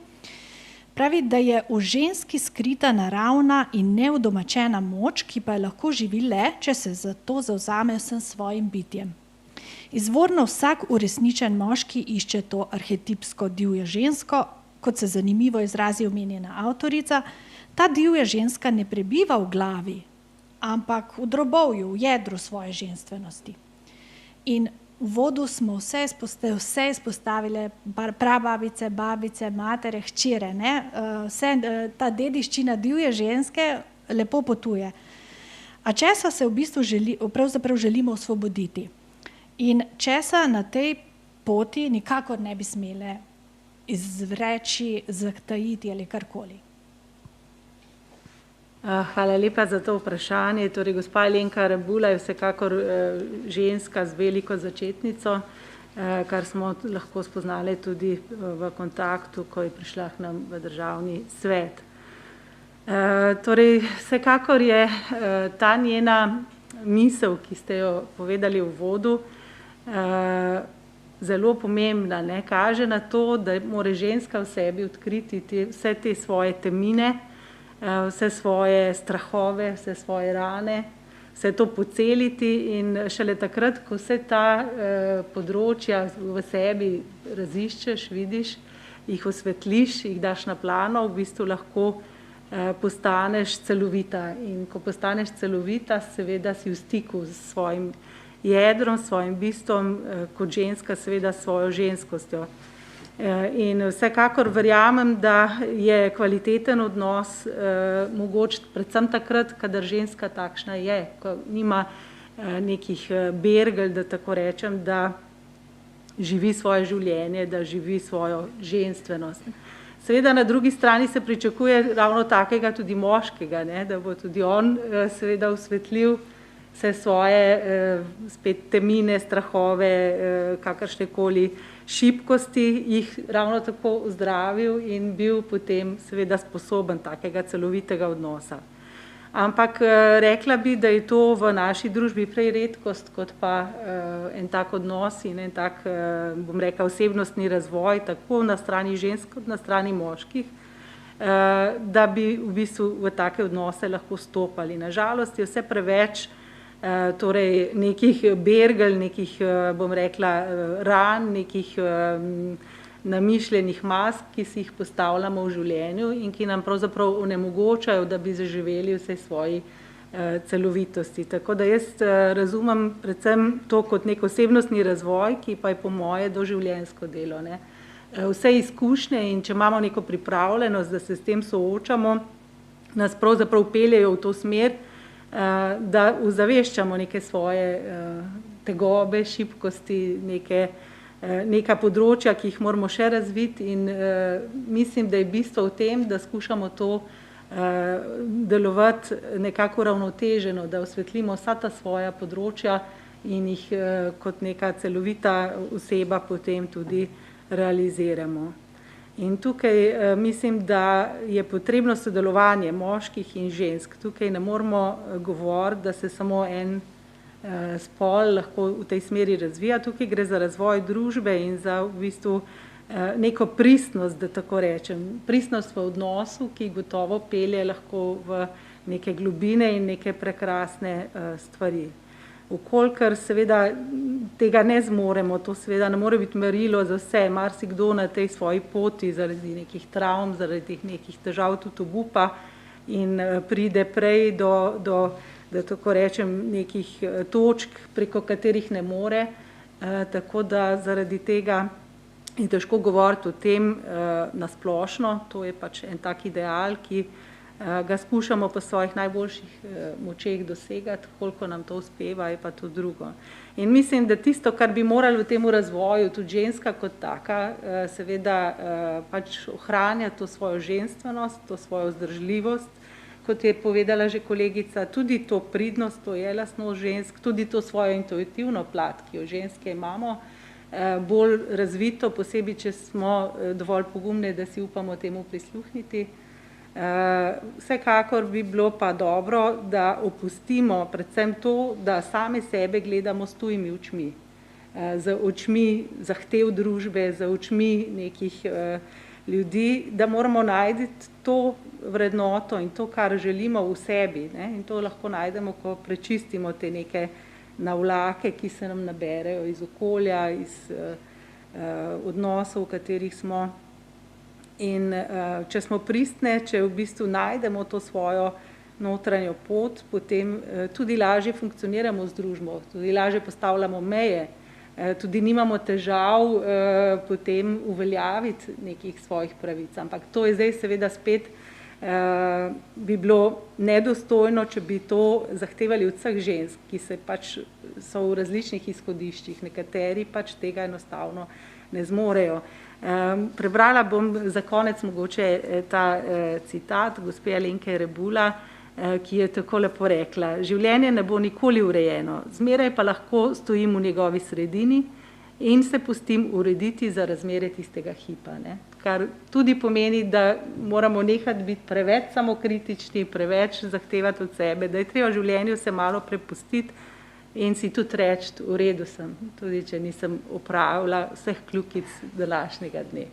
Speaker 1: Pravi, da je v ženski skrita naravna in neudomačena moč, ki pa je lahko živi le, če se za to zavzame vsem svojim bitjem. Izvorno vsak uresničen moški išče to arhetipsko divjo žensko, kot se zanimivo izrazi omenjena avtorica. Ta divja ženska ne prebiva v glavi, ampak v drobovju, v jedru svoje ženstvenosti. In v uvodu smo vse izpostavile, prababice, babice, matere, hčere, ne? Ta dediščina divje ženske lepo potuje. A česa se v bistvu pravzaprav želimo osvoboditi? In česa na tej poti nikakor ne bi smele izreči, zatajiti ali karkoli?
Speaker 4: Hvala lepa za to vprašanje. Torej, gospa Alenka Rebula je vsekakor ženska z veliko začetnico, kar smo lahko spoznali tudi v kontaktu, ko je prišla k nam v Državni svet. Torej, vsekakor je ta njena misel, ki ste jo povedali v uvodu, zelo pomembna, ne? Kaže na to, da mora ženska v sebi odkriti vse te svoje temine, vse svoje strahove, vse svoje rane, vse to poceliti in šele takrat, ko vse ta področja v sebi raziščeš, vidiš, jih osvetliš, jih daš na plano, v bistvu lahko postaneš celovita. In ko postaneš celovita, seveda si v stiku s svojim jedrom, s svojim bistvom, kot ženska seveda s svojo ženskostjo. In vsekakor verjamem, da je kvaliteten odnos mogoč predvsem takrat, kadar ženska takšna je, ko nima nekih bergel, da tako rečem, da živi svoje življenje, da živi svojo ženstvenost. Seveda na drugi strani se pričakuje ravno takega tudi moškega, ne? Da bo tudi on seveda osvetlil vse svoje spet temine, strahove, kakršnekoli šibkosti, jih ravno tako ozdravil in bil potem seveda sposoben takega celovitega odnosa. Ampak rekla bi, da je to v naši družbi prej redkost, kot pa en tak odnos in en tak, bom rekla, osebnostni razvoj, tako na strani žensk, kot na strani moških, da bi v bistvu v take odnose lahko stopali. Na žalost je vse preveč torej nekih bergel, nekih, bom rekla, ran, nekih namišljenih mask, ki si jih postavljamo v življenju in ki nam pravzaprav onemogočajo, da bi zaživeli vse svoji celovitosti. Tako da jaz razumem predvsem to kot nek osebnostni razvoj, ki pa je po moje doživljenjsko delo, ne. Vse izkušnje in če imamo neko pripravljenost, da se s tem soočamo, nas pravzaprav peljejo v to smer, da ozaveščamo neke svoje tegobe, šibkosti, neka področja, ki jih moramo še razviti in mislim, da je bistvo v tem, da skušamo to delovati nekako ravnoteženo, da osvetlimo vsa ta svoja področja in jih kot neka celovita oseba potem tudi realiziramo. In tukaj mislim, da je potrebno sodelovanje moških in žensk. Tukaj ne moramo govoriti, da se samo en spol lahko v tej smeri razvija. Tukaj gre za razvoj družbe in za v bistvu neko pristnost, da tako rečem. Pristnost v odnosu, ki gotovo pelje lahko v neke globine in neke prekrasne stvari. Vkolikor seveda tega ne zmoremo, to seveda ne more biti merilo za vse, marsikdo na tej svoji poti zaradi nekih travm, zaradi nekih težav tudi obupa in pride prej do da tako rečem, nekih točk, preko katerih ne more, tako da zaradi tega je težko govoriti o tem nasplošno, to je pač en tak ideal, ki ga skušamo po svojih najboljših močeh dosegati, koliko nam to uspeva, je pa to drugo. In mislim, da tisto, kar bi morali v tem razvoju, tudi ženska kot taka, seveda pač ohranjati to svojo ženstvenost, to svojo vzdržljivost, kot je povedala že kolegica, tudi to pridnost, to je lastnost žensk, tudi to svojo intuitivno plat, ki jo ženske imamo, bolj razvito, posebej, če smo dovolj pogumne, da si upamo temu prisluhniti. Vsekakor bi bilo pa dobro, da opustimo predvsem to, da same sebe gledamo s tujimi očmi. Z očmi zahtev družbe, z očmi nekih ljudi, da moramo najti to vrednoto in to, kar želimo v sebi. Ne? In to lahko najdemo, ko prečistimo te neke navlake, ki se nam naberejo iz okolja, iz odnosov, v katerih smo. In če smo pristne, če v bistvu najdemo to svojo notranjo pot, potem tudi lažje funkcioniramo z družbo, tudi lažje postavljamo meje, tudi nimamo težav potem uveljaviti nekih svojih pravic. Ampak to je zdaj seveda spet bi bilo nedostojno, če bi to zahtevali od vseh žensk, ki se pač so v različnih izhodiščih, nekateri pač tega enostavno ne zmorejo. Prebrala bom za konec mogoče ta citat gospe Alenke Rebula, ki je tako lepo rekla: življenje ne bo nikoli urejeno, zmeraj pa lahko stojim v njegovi sredini in se pustim urediti za razmere tistega hipa. Ne? Kar tudi pomeni, da moramo nehati biti preveč samokritični, preveč zahtevati od sebe, da je treba v življenju se malo prepustiti in si tudi reči, v redu sem, tudi če nisem opravila vseh kljukic današnjega dne.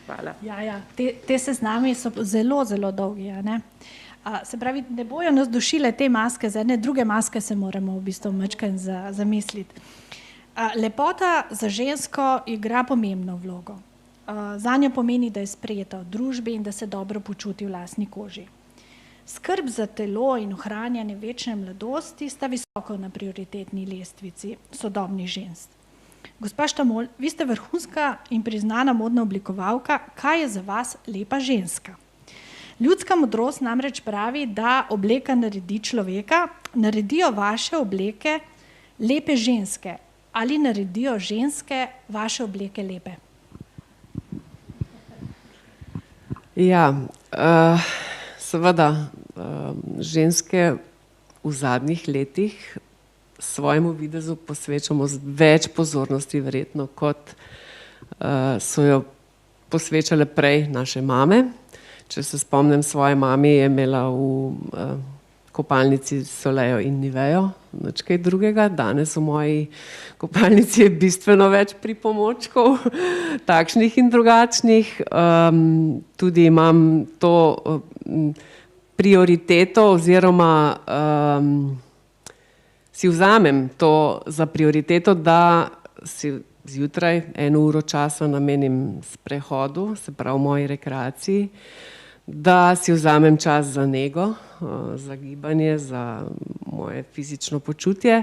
Speaker 4: Hvala.
Speaker 1: Ja, te seznami so zelo, zelo dolgi. Ne? Se pravi, ne bojo nas dušile te maske, za ene druge maske se moramo v bistvu majčkeno zamisliti. Lepota za žensko igra pomembno vlogo. Zanjo pomeni, da je sprejeta v družbi in da se dobro počuti v lastni koži. Skrb za telo in ohranjanje večne mladosti sta visoko na prioritetni lestvici sodobnih žensk. Gospa Štamol, vi ste vrhunska in priznana modna oblikovalka. Kaj je za vas lepa ženska? Ljudska modrost namreč pravi, da obleka naredi človeka, naredijo vaše obleke lepe ženske. Ali naredijo ženske vaše obleke lepe?
Speaker 3: Ja, seveda, ženske v zadnjih letih svojemu videzu posvečamo več pozornosti verjetno, kot so jo posvečale prej naše mame. Če se spomnim svoje mami, je imela v kopalnici Solejo in Nivejo, nič kaj drugega. Danes v moji kopalnici je bistveno več pripomočkov, takšnih in drugačnih. Tudi imam to prioriteto oziroma si vzamem to za prioriteto, da si zjutraj 1 uro časa namenim sprehodu, se pravi moji rekreaciji, da si vzamem čas za nego, za gibanje, za moje fizično počutje.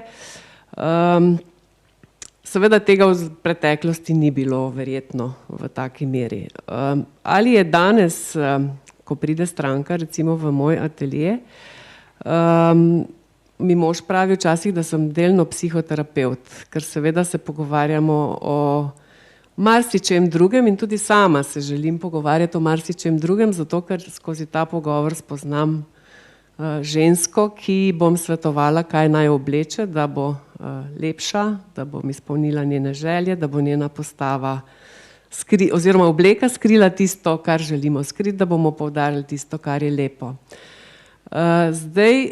Speaker 3: Seveda tega v preteklosti ni bilo verjetno v taki meri. Ali je danes ko pride stranka recimo v moj atelje, mi mož pravi včasih, da sem delno psihoterapevt, ker seveda se pogovarjamo o marsičem drugem in tudi sama se želim pogovarjati o marsičem drugem, zato ker skozi ta pogovor spoznam žensko, ki bom svetovala, kaj naj obleče, da bo lepša, da bom izpolnila njene želje, da bo njena postava oziroma obleka skrila tisto, kar želimo skriti, da bomo poudarili tisto, kar je lepo. Zdaj,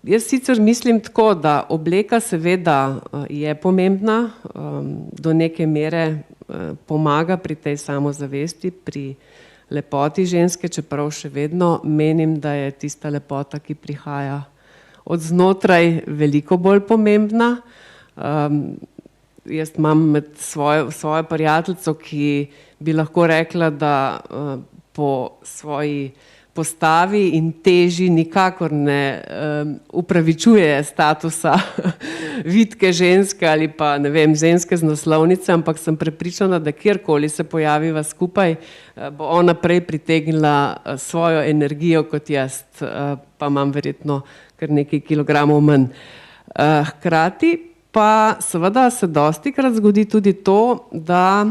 Speaker 3: jaz sicer mislim tako, da obleka seveda je pomembna, do neke mere pomaga pri tej samozavesti, pri lepoti ženske, čeprav še vedno menim, da je tista lepota, ki prihaja od znotraj, veliko bolj pomembna. Jaz imam med svojo prijateljico, ki bi lahko rekla, da po svoji postavi in teži nikakor ne upravičuje statusa vitke ženske ali pa ne vem, ženske z naslovnice, ampak sem prepričana, da kjerkoli se pojaviva skupaj, bo ona prej pritegnila svojo energijo kot jaz, pa imam verjetno kar nekaj kilogramov manj. Hkrati pa seveda se dostikrat zgodi tudi to, da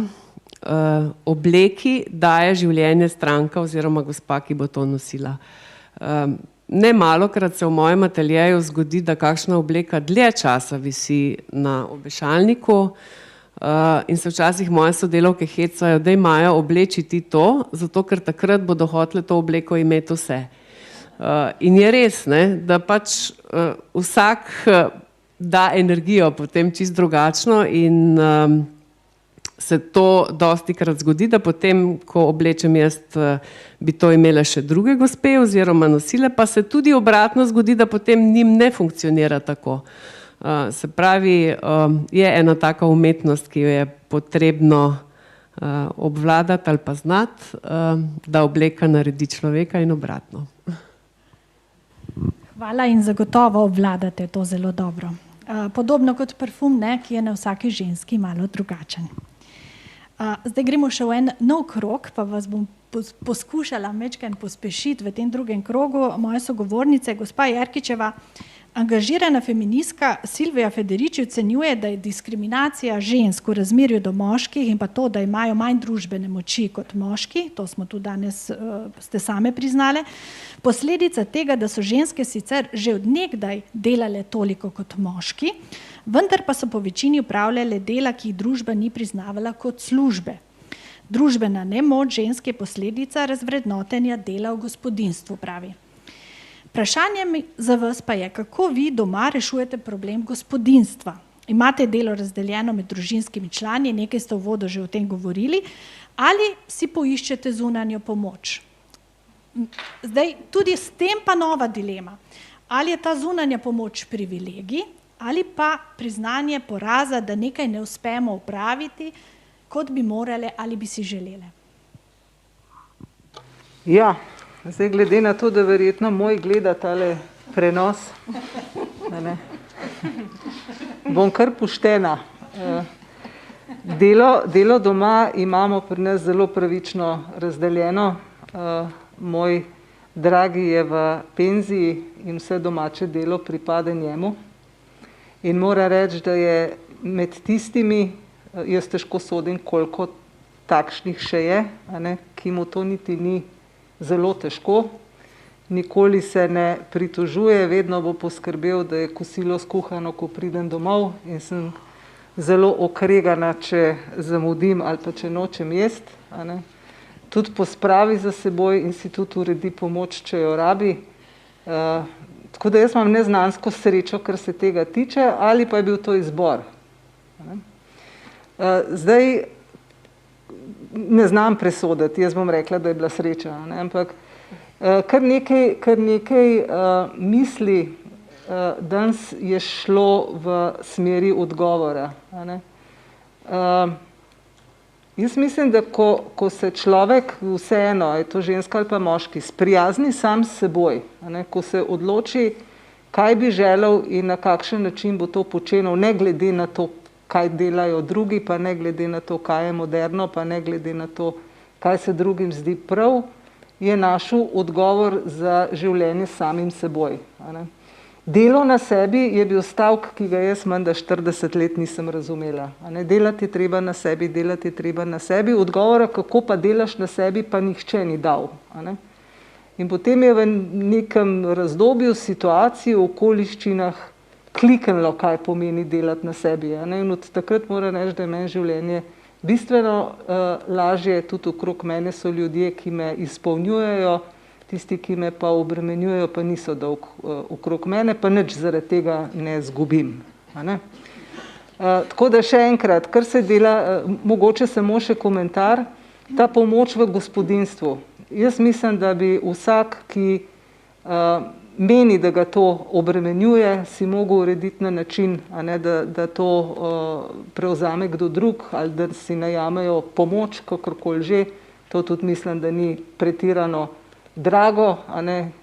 Speaker 3: obleki daje življenje stranka oziroma gospa, ki bo to nosila. Ne malokrat se v mojem ateljeju zgodi, da kakšna obleka dlje časa visi na obešalniku in se včasih moje sodelavke hecajo, da imajo oblečiti to, zato ker takrat bodo hotele to obleko imeti vse. In je res, ne, da pač vsak da energijo potem čisto drugačno in se to dostikrat zgodi, da potem, ko oblečem jaz, bi to imele še druge gospe oziroma nosile, pa se tudi obratno zgodi, da potem njim ne funkcionira tako. Se pravi, je ena taka umetnost, ki jo je potrebno obvladati ali pa znati, da obleka naredi človeka in obratno.
Speaker 1: Hvala in zagotovo obvladate to zelo dobro. Podobno kot parfum, ne, ki je na vsaki ženski malo drugačen. Zdaj gremo še v en nov krog, pa vas bom poskušala majčkeno pospešiti v tem drugem krogu. Moje sogovornice, gospa Jerkičeva, angažirana feministka Silvija Federici ocenjuje, da je diskriminacija žensk v razmerju do moških in pa to, da imajo manj družbene moči kot moški, to smo tudi danes ste same priznale, posledica tega, da so ženske sicer že od nekdaj delale toliko kot moški, vendar pa so po večini upravljale dela, ki jih družba ni priznavala kot službe. Družbena nemoč ženske je posledica razvrednotenja dela v gospodinjstvu, pravi. Vprašanje za vas pa je, kako vi doma rešujete problem gospodinjstva. Imate delo razdeljeno med družinskimi člani, nekaj ste v uvodu že o tem govorili, ali si poiščete zunanjo pomoč. Zdaj, tudi s tem pa nova dilema. Ali je ta zunanja pomoč privilegij, ali pa priznanje poraza, da nekaj ne uspemo upraviti, kot bi morale ali bi si želele.
Speaker 4: Ja, zdaj glede na to, da verjetno moj gleda tale prenos, bom kar poštena. Delo doma imamo pri nas zelo pravično razdeljeno. Moj dragi je v penziji in vse domače delo pripada njemu. In mora reči, da je med tistimi, jaz težko sodim, koliko takšnih še je, ki mu to niti ni zelo težko. Nikoli se ne pritožuje, vedno bo poskrbel, da je kosilo skuhano, ko pridem domov in sem zelo okregana, če zamudim ali pa če nočem jesti. Tudi pospravi za seboj in si tudi uredi pomoč, če jo rabi. Tako da jaz imam neznansko srečo, kar se tega tiče, ali pa je bil to izbor. Zdaj ne znam presoditi, jaz bom rekla, da je bila sreča, ampak kar nekaj misli danes je šlo v smeri odgovora. Jaz mislim, da ko se človek vseeno, je to ženska ali pa moški, sprijazni sam s seboj, ko se odloči, kaj bi želel in na kakšen način bo to počenil, ne glede na to, kaj delajo drugi, pa ne glede na to, kaj je moderno, pa ne glede na to, kaj se drugim zdi prav,
Speaker 8: je našel odgovor za življenje s samim seboj. Delo na sebi je bil stavek, ki ga jaz menda 40 let nisem razumela. Delati je treba na sebi, delati je treba na sebi. Odgovora, kako pa delaš na sebi, pa nihče ni dal. In potem je v nekem razdobju, situaciji, v okoliščinah kliknilo, kaj pomeni delati na sebi. In od takrat moram reči, da je meni življenje bistveno lažje, tudi okrog mene so ljudje, ki me izpolnjujejo, tisti, ki me pa obremenjujejo, pa niso dolg okrog mene, pa nič zaradi tega ne zgubim. Tako da še enkrat, kar se dela, mogoče samo še komentar, ta pomoč v gospodinjstvu. Jaz mislim, da bi vsak, ki meni, da ga to obremenjuje, si mogel urediti na način, da to prevzame kdo drug ali da si najamejo pomoč, kakorkoli že. To tudi mislim, da ni pretirano drago,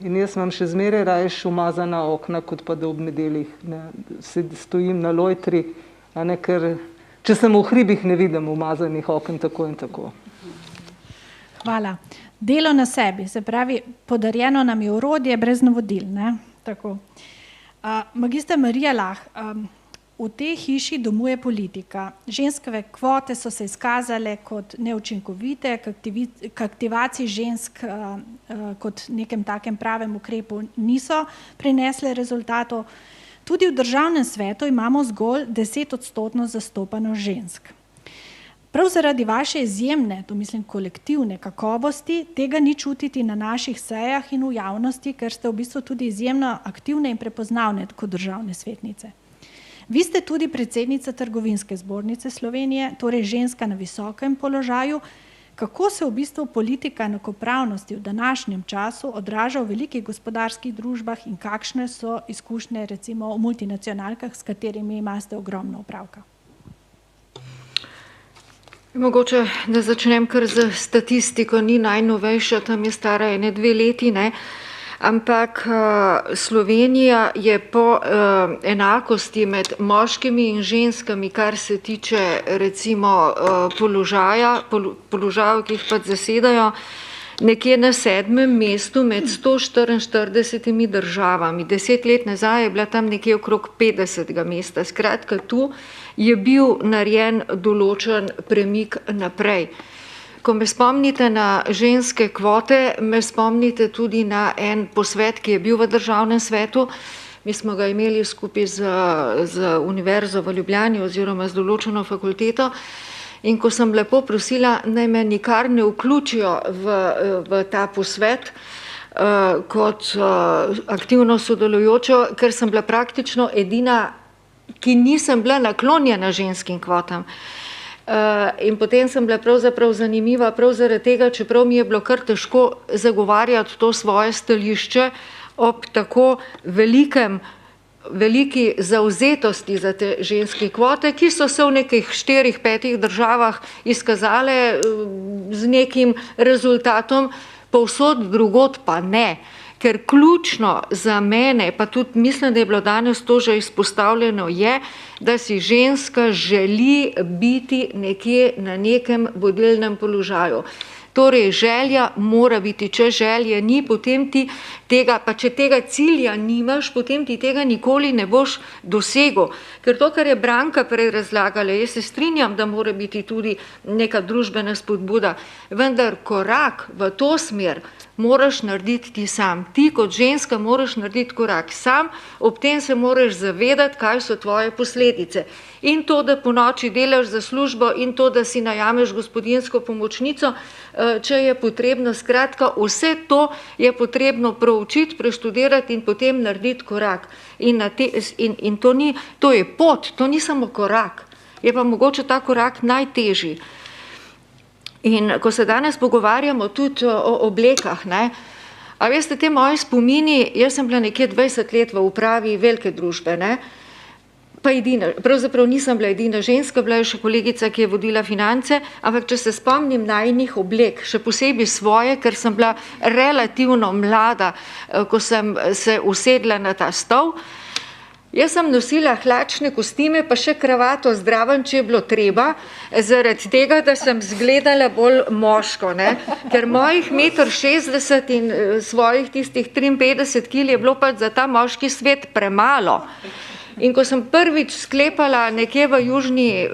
Speaker 8: in jaz imam še zmeraj rajš umazana okna, kot pa da ob nedeljih stojim na lojtri, ker če sem v hribih, ne vidim umazanih okn tako in tako.
Speaker 1: Hvala. Delo na sebi, se pravi, podarjeno nam je orodje brez navodil. Tako. Magister Marija Lah, v tej hiši domuje politika. Ženskove kvote so se izkazale kot neučinkovite, k aktivaciji žensk kot nekem takem pravem ukrepu niso prinesle rezultatov. Tudi v državnem svetu imamo zgolj 10% zastopanost žensk. Prav zaradi vaše izjemne, to mislim kolektivne kakovosti, tega ni čutiti na naših sejah in v javnosti, ker ste v bistvu tudi izjemno aktivne in prepoznavne kot državne svetnice. Vi ste tudi predsednica Trgovinske zbornice Slovenije, torej ženska na visokem položaju. Kako se v bistvu politika enakopravnosti v današnjem času odraža v velikih gospodarskih družbah in kakšne so izkušnje recimo v multinacionalkah, s katerimi imate ogromno opravka?
Speaker 5: Mogoče, da začnem kar z statistiko, ni najnovejša, tam je stara 1-2 leti, ampak Slovenija je po enakosti med moškimi in ženskami, kar se tiče recimo položajev, ki jih pač zasedajo, nekje na 7. mestu med 144 državami. 10 let nazaj je bila tam nekje okrog 50. mesta. Skratka, tu je bil narejen določen premik naprej. Ko me spomnite na ženske kvote, me spomnite tudi na en posvet, ki je bil v državnem svetu. Mi smo ga imeli skupaj z Univerzo v Ljubljani oziroma z določeno fakulteto. In ko sem lepo prosila, naj me nikar ne vključijo v ta posvet kot aktivno sodelujočo, ker sem bila praktično edina, ki nisem bila naklonjena ženskim kvotam. In potem sem bila pravzaprav zanimiva, prav zaradi tega, čeprav mi je bilo kar težko zagovarjati to svoje stališče ob tako veliki zavzetosti za te ženske kvote, ki so se v nekih 4-5 državah izkazale z nekim rezultatom, povsod drugod pa ne. Ker ključno za mene, pa tudi mislim, da je bilo danes to že izpostavljeno, je, da si ženska želi biti nekje na nekem vodilnem položaju. Torej, želja mora biti, če želje ni, potem ti tega, pa če tega cilja nimaš, potem ti tega nikoli ne boš dosegel. Ker to, kar je Branka prej razlagala, jaz se strinjam, da mora biti tudi neka družbena spodbuda, vendar korak v to smer moraš narediti ti sam. Ti kot ženska moraš narediti korak sam, ob tem se moraš zavedati, kaj so tvoje posledice. In to, da po noči delaš za službo, in to, da si najameš gospodinjsko pomočnico, če je potrebno. Skratka, vse to je potrebno proučiti, preštudirati in potem narediti korak. In to je pot, to ni samo korak. Je pa mogoče ta korak najtežji. In ko se danes pogovarjamo tudi o oblekah, a veste, te moje spomini, jaz sem bila nekje 20 let v upravi velike družbe, pa edina, pravzaprav nisem bila edina ženska, bila je še kolegica, ki je vodila finance, ampak če se spomnim najinih oblek, še posebej svoje, ker sem bila relativno mlada, ko sem se usedla na ta stol, Jaz sem nosila hlačne kostime, pa še kravato zdraven, če je bilo treba, zaradi tega, da sem izgledala bolj moško, ne? Ker mojih 1,60 m in svojih tistih 53 kg je bilo pač za ta moški svet premalo. In ko sem prvič sklepala nekje v južni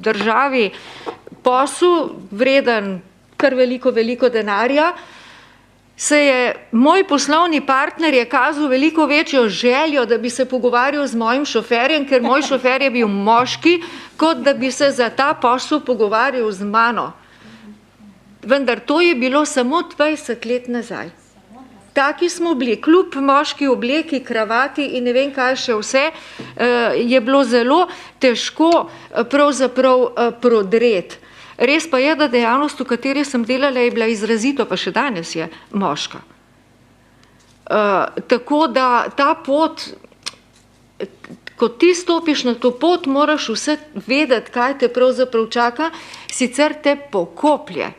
Speaker 5: državi posel, vreden kar veliko denarja, se je moj poslovni partner je kazal veliko večjo željo, da bi se pogovarjal z mojim šoferjem, ker moj šofer je bil moški, kot da bi se za ta posel pogovarjal z mano. Vendar to je bilo samo 20 let nazaj. Taki smo bili, kljub moški obleki, kravati in ne vem kaj še vse, je bilo zelo težko pravzaprav prodreti. Res pa je, da dejavnost, v kateri sem delala, je bila izrazito, pa še danes je, moška. Tako da ta pot, ko ti stopiš na to pot, moraš vse vedeti, kaj te pravzaprav čaka, sicer te pokoplje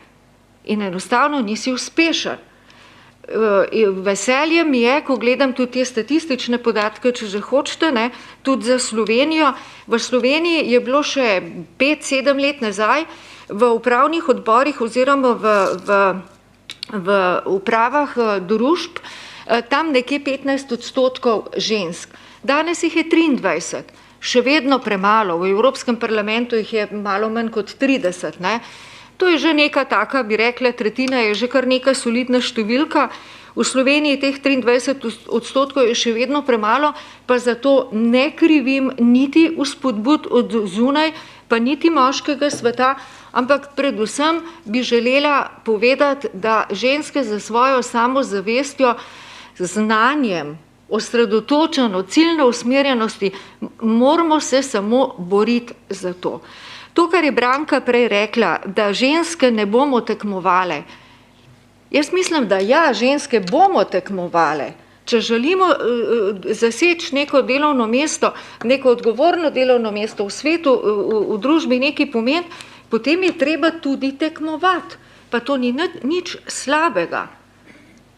Speaker 5: in enostavno nisi uspešen. Veselje mi je, ko gledam tudi te statistične podatke, če že hočete, ne, tudi za Slovenijo. V Sloveniji je bilo še 5-7 let nazaj v upravnih odborih oziroma v upravah družb tam nekje 15% žensk. Danes jih je 23, še vedno premalo, v Evropskem parlamentu jih je malo manj kot 30, ne. To je že neka taka, bi rekla, tretjina je že kar neka solidna številka. V Sloveniji teh 23% je še vedno premalo, pa zato ne krivim niti vzpodbud od zunaj, pa niti moškega sveta, ampak predvsem bi želela povedati, da ženske za svojo samozavestjo, znanjem, osredotočeno, ciljno usmerjenosti, moramo se samo boriti za to. To, kar je Branka prej rekla, da ženske ne bomo tekmovale. Jaz mislim, da ja, ženske bomo tekmovale. Če želimo zaseči neko delovno mesto, neko odgovorno delovno mesto v svetu, v družbi neki pomen, potem je treba tudi tekmovati. Pa to ni nič slabega.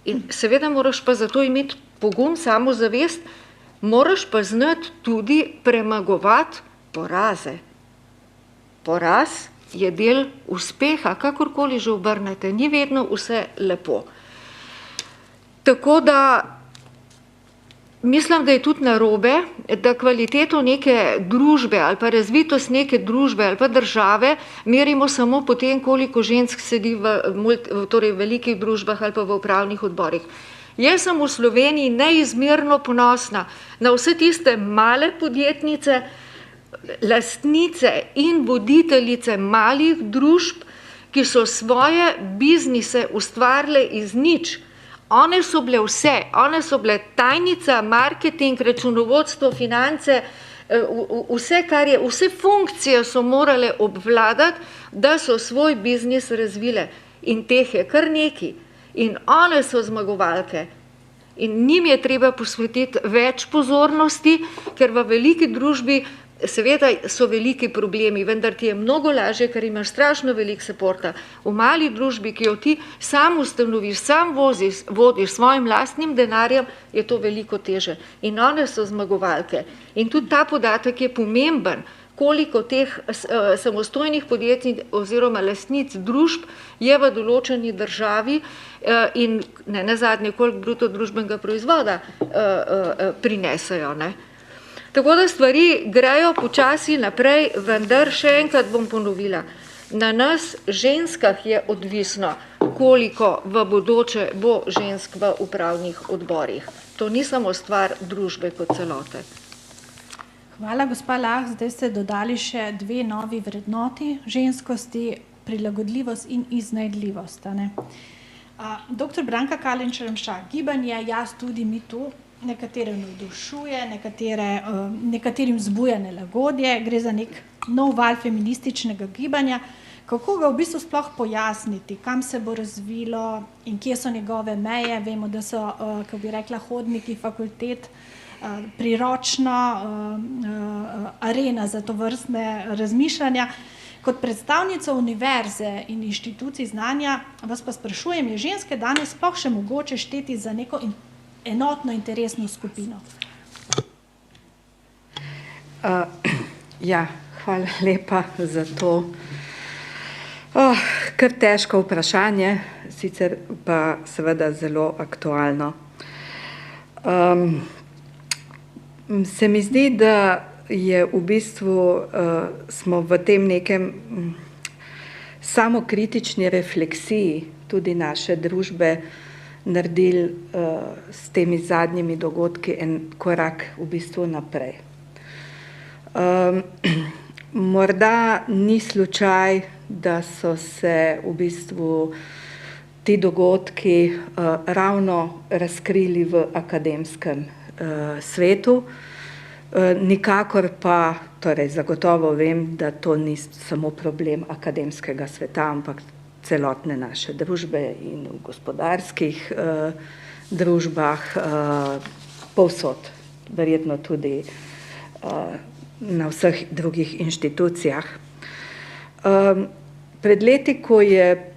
Speaker 5: In seveda moraš pa zato imeti pogum, samozavest, moraš pa znati tudi premagovati poraze. Poraz je del uspeha, kakorkoli že obrnete, ni vedno vse lepo. Tako da mislim, da je tudi narobe, da kvaliteto neke družbe ali pa razvitost neke družbe ali pa države merimo samo po tem, koliko žensk sedi v velikih družbah ali pa v upravnih odborih. Jaz sem v Sloveniji neizmerno ponosna na vse tiste male podjetnice, lastnice in voditeljice malih družb, ki so svoje biznise ustvarile iz nič. One so bile vse, one so bile tajnica, marketing, računovodstvo, finance, vse funkcije so morale obvladati, da so svoj biznis razvile. In teh je kar nekaj. In one so zmagovalke. In njim je treba posvetiti več pozornosti, ker v veliki družbi seveda so veliki problemi, vendar ti je mnogo lažje, ker imaš strašno veliko supporta. V mali družbi, ki jo ti sam ustanoviš, sam vodiš svojim lastnim denarjem, je to veliko teže. In one so zmagovalke. In tudi ta podatek je pomemben, koliko teh samostojnih podjetij oziroma lastnic družb je v določeni državi in ne nazadnje, koliko bruto družbenega proizvoda prinesejo, ne. Tako da stvari grejo počasi naprej, vendar še enkrat bom ponovila. Na nas, ženskah, je odvisno, koliko v bodoče bo žensk v upravnih odborih. To ni samo stvar družbe kot celote.
Speaker 1: Hvala, gospa Lah. Zdaj ste dodali še dve novi vrednoti ženskosti, prilagodljivost in iznajdljivost. Doktor Branka Kalenčar-Remšak, gibanje Jaz tudi, mi tu, nekatere navdušuje, nekaterim vzbuja nelagodje, gre za nek nov val feminističnega gibanja. Kako ga v bistvu sploh pojasniti, kam se bo razvilo in kje so njegove meje? Vemo, da so, kako bi rekla, hodniki fakultet, priročna arena za to vrstne razmišljanja. Kot predstavnica univerze in inštitucij znanja vas pa sprašujem, je ženske danes sploh še mogoče šteti za neko enotno interesno skupino?
Speaker 6: Ja, hvala lepa za to. Kar težko vprašanje, sicer pa seveda zelo aktualno. Se mi zdi, da je v bistvu smo v tem nekem samokritični refleksiji tudi naše družbe naredili s temi zadnjimi dogodki en korak v bistvu naprej. Morda ni slučaj, da so se v bistvu ti dogodki ravno razkrili v akademskem svetu. Nikakor pa, torej zagotovo vem, da to ni samo problem akademskega sveta, ampak celotne naše družbe in v gospodarskih družbah povsod, verjetno tudi na vseh drugih inštitucijah. Pred leti, ko je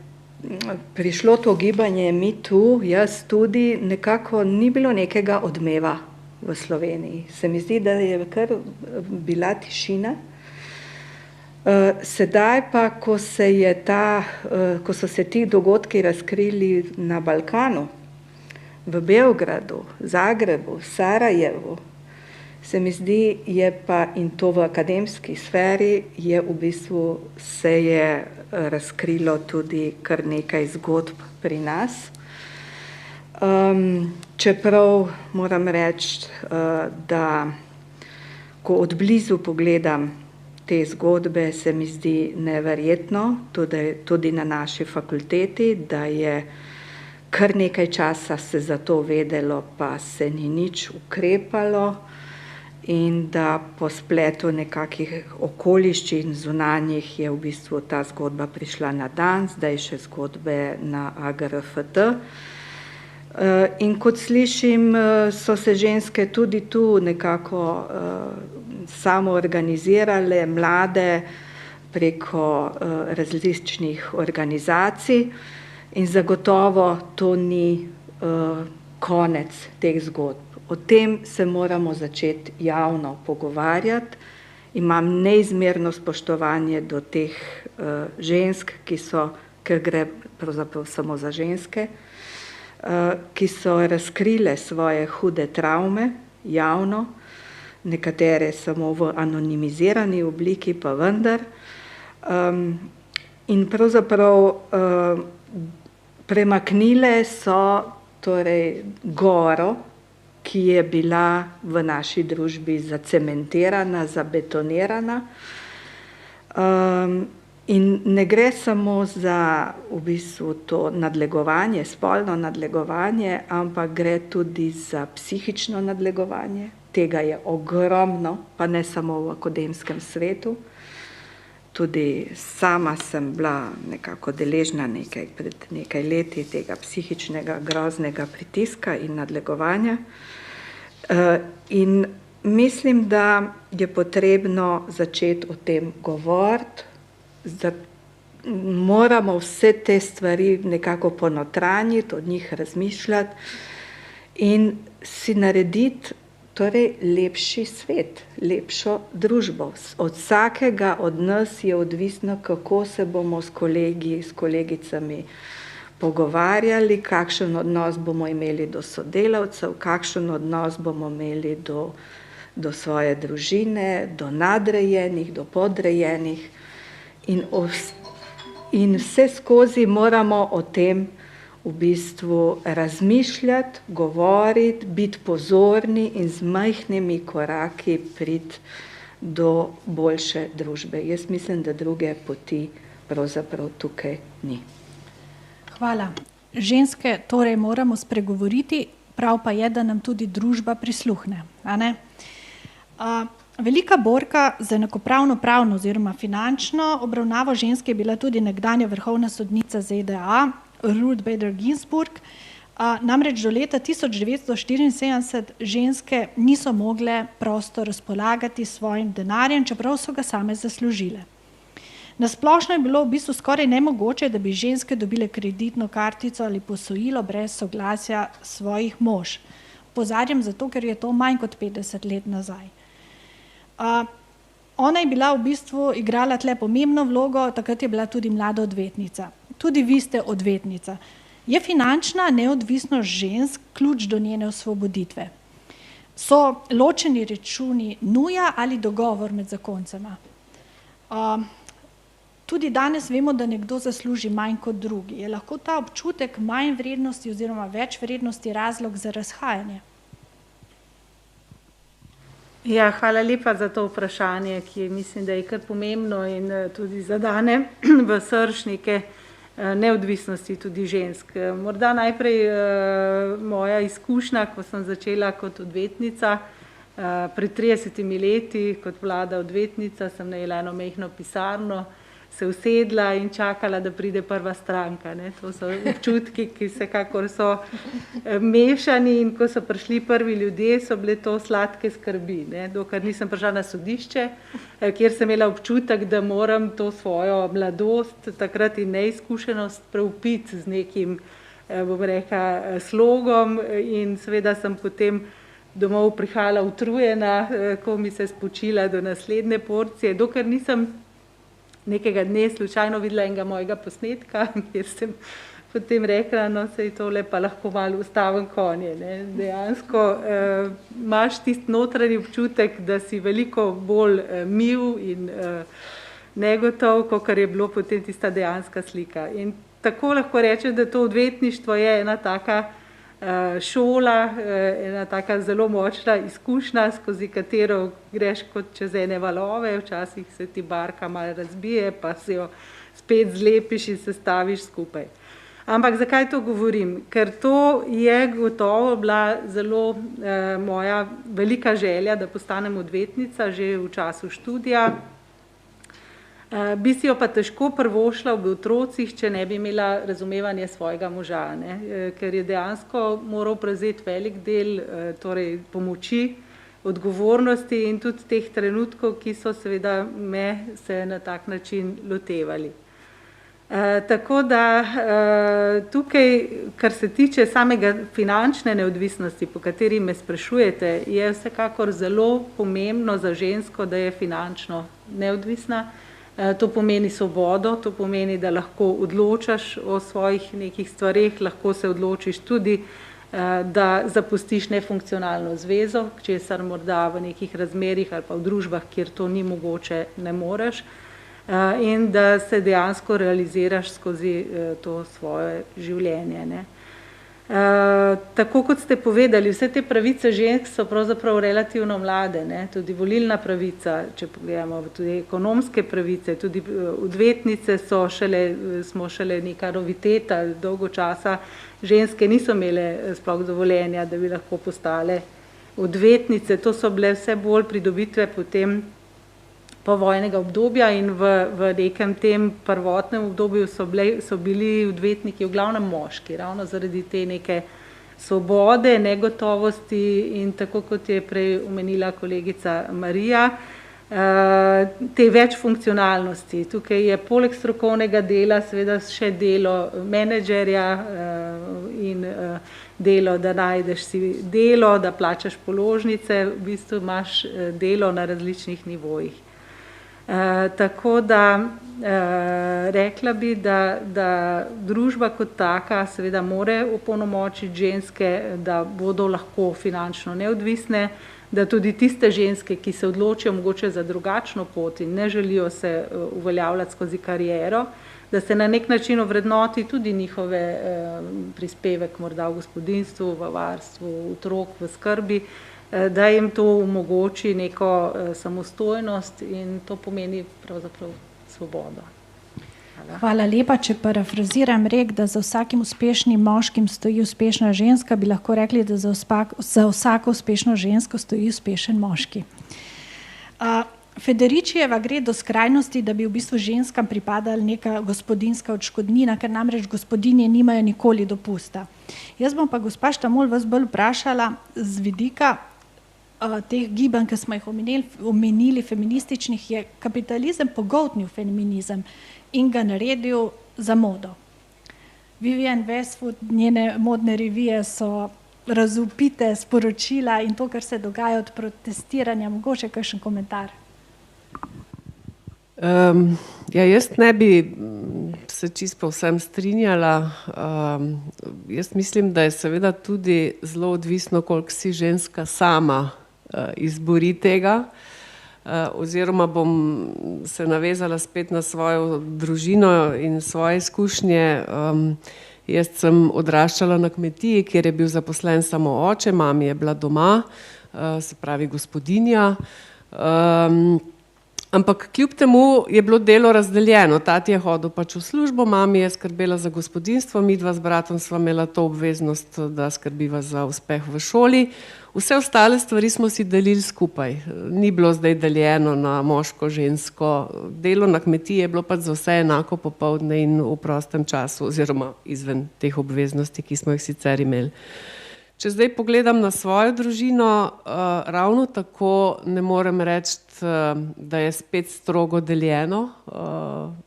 Speaker 6: prišlo to gibanje MeToo, jaz tudi nekako ni bilo nekega odmeva v Sloveniji. Se mi zdi, da je kar bila tišina. Sedaj pa, ko so se ti dogodki razkrili na Balkanu, v Beogradu, Zagrebu, Sarajevu, se mi zdi, je pa in to v akademski sferi, je v bistvu se je razkrilo tudi kar nekaj zgodb pri nas. Čeprav moram reči, da ko od blizu pogledam te zgodbe, se mi zdi neverjetno, tudi na naši fakulteti, da je kar nekaj časa se za to vedelo, pa se ni nič ukrepalo in da po spletu nekakih okoliščin zunanjih je v bistvu ta zgodba prišla na dan, zdaj še zgodbe na AGRFT. In kot slišim, so se ženske tudi tu nekako samo organizirale, mlade, preko različnih organizacij in zagotovo to ni konec teh zgodb. O tem se moramo začeti javno pogovarjati. Imam neizmerno spoštovanje do teh žensk, ker gre pravzaprav samo za ženske, ki so razkrile svoje hude travme javno, nekatere samo v anonimizirani obliki, pa vendar. In pravzaprav premaknile so torej goro, ki je bila v naši družbi zacementirana, zabetonirana. In ne gre samo za v bistvu to nadlegovanje, spolno nadlegovanje, ampak gre tudi za psihično nadlegovanje. Tega je ogromno, pa ne samo v akademskem svetu. Tudi sama sem bila nekako deležna pred nekaj leti tega psihičnega groznega pritiska in nadlegovanja. In mislim, da je potrebno začeti o tem govoriti, da moramo vse te stvari nekako ponotranjiti, od njih razmišljati in si narediti torej lepši svet, lepšo družbo. Od vsakega od nas je odvisno, kako se bomo s kolegi, s kolegicami pogovarjali, kakšen odnos bomo imeli do sodelavcev, kakšen odnos bomo imeli do svoje družine, do nadrejenih, do podrejenih. In vse skozi moramo o tem v bistvu razmišljati, govoriti, biti pozorni in z majhnimi koraki priti do boljše družbe. Jaz mislim, da druge poti pravzaprav tukaj ni.
Speaker 1: Hvala. Ženske torej moramo spregovoriti, prav pa je, da nam tudi družba prisluhne. A ne? Velika borka za enakopravno pravno oziroma finančno obravnavo ženske je bila tudi nekdanja vrhovna sodnica ZDA, Ruth Bader Ginsburg. Namreč do leta 1974 ženske niso mogle prosto razpolagati s svojim denarjem, čeprav so ga same zaslužile. Na splošno je bilo v bistvu skoraj nemogoče, da bi ženske dobile kreditno kartico ali posojilo brez soglasja svojih mož. Opozarjam zato, ker je to manj kot 50 let nazaj. Ona je bila v bistvu igrala tle pomembno vlogo, takrat je bila tudi mlada odvetnica. Tudi vi ste odvetnica. Je finančna neodvisnost žensk ključ do njene osvoboditve? So ločeni računi nuja ali dogovor med zakoncema? Tudi danes vemo, da nekdo zasluži manj kot drugi. Je lahko ta občutek manj vrednosti oziroma več vrednosti razlog za razhajanje?
Speaker 4: Ja, hvala lepa za to vprašanje, ki mislim, da je kar pomembno in tudi zadane v srž neke neodvisnosti tudi žensk. Morda najprej moja izkušnja, ko sem začela kot odvetnica, pred 30 leti kot mlada odvetnica sem najela eno majhno pisarno, se usedla in čakala, da pride prva stranka. Ne. To so občutki, ki vsekakor so mešani in ko so prišli prvi ljudje, so bile to sladke skrbi. Ne. Dokler nisem prišla na sodišče, kjer sem imela občutek, da moram to svojo mladost, takrat in neizkušenost preupiti z nekim, bom rekla, slogom in seveda sem potem domov prihajala utrujena, ko mi se spočila do naslednje porcije, dokler nisem nekega dne slučajno videla enega mojega posnetka, kjer sem potem rekla, no sej tole pa lahko malo ustavim konje. Ne. Dejansko imaš tisti notranji občutek, da si veliko bolj mil in negotov, kakor je bilo potem tista dejanska slika. In tako lahko rečem, da to odvetništvo je ena taka šola, ena taka zelo močna izkušnja, skozi katero greš kot čez ene valove, včasih se ti barka malo razbije, pa se jo spet zlepiš in se staviš skupaj. Ampak zakaj to govorim? Ker to je gotovo bila zelo moja velika želja, da postanem odvetnica že v času študija. Bi si jo pa težko prvošla v otrocih, če ne bi imela razumevanje svojega moža, ne? Ker je dejansko moral prevzeti velik del torej pomoči, odgovornosti in tudi teh trenutkov, ki so seveda me se na tak način lotevali. Tako da tukaj, kar se tiče samega finančne neodvisnosti, po kateri me sprašujete, je vsekakor zelo pomembno za žensko, da je finančno neodvisna. To pomeni svobodo, to pomeni, da lahko odločaš o svojih nekih stvareh, lahko se odločiš tudi, da zapustiš nefunkcionalno zvezo, česar morda v nekih razmerih ali pa v družbah, kjer to ni mogoče, ne moreš, in da se dejansko realiziraš skozi to svoje življenje. Ne. Tako kot ste povedali, vse te pravice žensk so pravzaprav relativno mlade, ne? Tudi volilna pravica, če pogledamo, tudi ekonomske pravice, tudi odvetnice smo šele neka noviteta, dolgo časa ženske niso imele sploh dovoljenja, da bi lahko postale odvetnice, to so bile vse bolj pridobitve potem povojnega obdobja in v nekem tem prvotnem obdobju so bili odvetniki v glavnem moški, ravno zaradi te neke svobode, negotovosti in tako kot je prej omenila kolegica Marija, te večfunkcionalnosti. Tukaj je poleg strokovnega dela seveda še delo menedžerja in delo, da najdeš si delo, da plačaš položnice, v bistvu imaš delo na različnih nivojih. Tako da rekla bi, da družba kot taka seveda more opolnomočiti ženske, da bodo lahko finančno neodvisne, da tudi tiste ženske, ki se odločijo mogoče za drugačno pot in ne želijo se uveljavljati skozi kariero, da se na nek način ovrednoti tudi njihove prispevek morda v gospodinjstvu, v varstvu otrok, v skrbi, da jim to omogoči neko samostojnost in to pomeni pravzaprav svobodo.
Speaker 1: Hvala lepa. Če parafraziram rek, da za vsakim uspešnim moškim stoji uspešna ženska, bi lahko rekli, da za vsako uspešno žensko stoji uspešen moški. Federičijeva gre do skrajnosti, da bi v bistvu ženskam pripadala neka gospodinjska odškodnina, ker namreč gospodinje nimajo nikoli dopusta. Jaz bom pa, gospa Štamol, vas bolj vprašala z vidika teh gibanj, ki smo jih omenili, feminističnih, je kapitalizem pogoltnil feminizem in ga naredil za modo. Vivienne Westwood, njene modne revije so razvpite sporočila in to, kar se dogaja od protestiranja, mogoče kakšen komentar?
Speaker 3: Ja, jaz ne bi se čisto povsem strinjala. Jaz mislim, da je seveda tudi zelo odvisno, koliko si ženska sama izbori tega. Oziroma bom se navezala spet na svojo družino in svoje izkušnje. Jaz sem odraščala na kmetiji, kjer je bil zaposlen samo oče, mami je bila doma, se pravi gospodinja. Ampak kljub temu je bilo delo razdeljeno. Tati je hodil pač v službo, mami je skrbela za gospodinjstvo, midva z bratom sva imela to obveznost, da skrbiva za uspeh v šoli. Vse ostale stvari smo si delili skupaj. Ni bilo zdaj deljeno na moško, žensko. Delo na kmetiji je bilo pač za vse enako popoldne in v prostem času, oziroma izven teh obveznosti, ki smo jih sicer imeli. Če zdaj pogledam na svojo družino, ravno tako ne morem reči, da je spet strogo deljeno,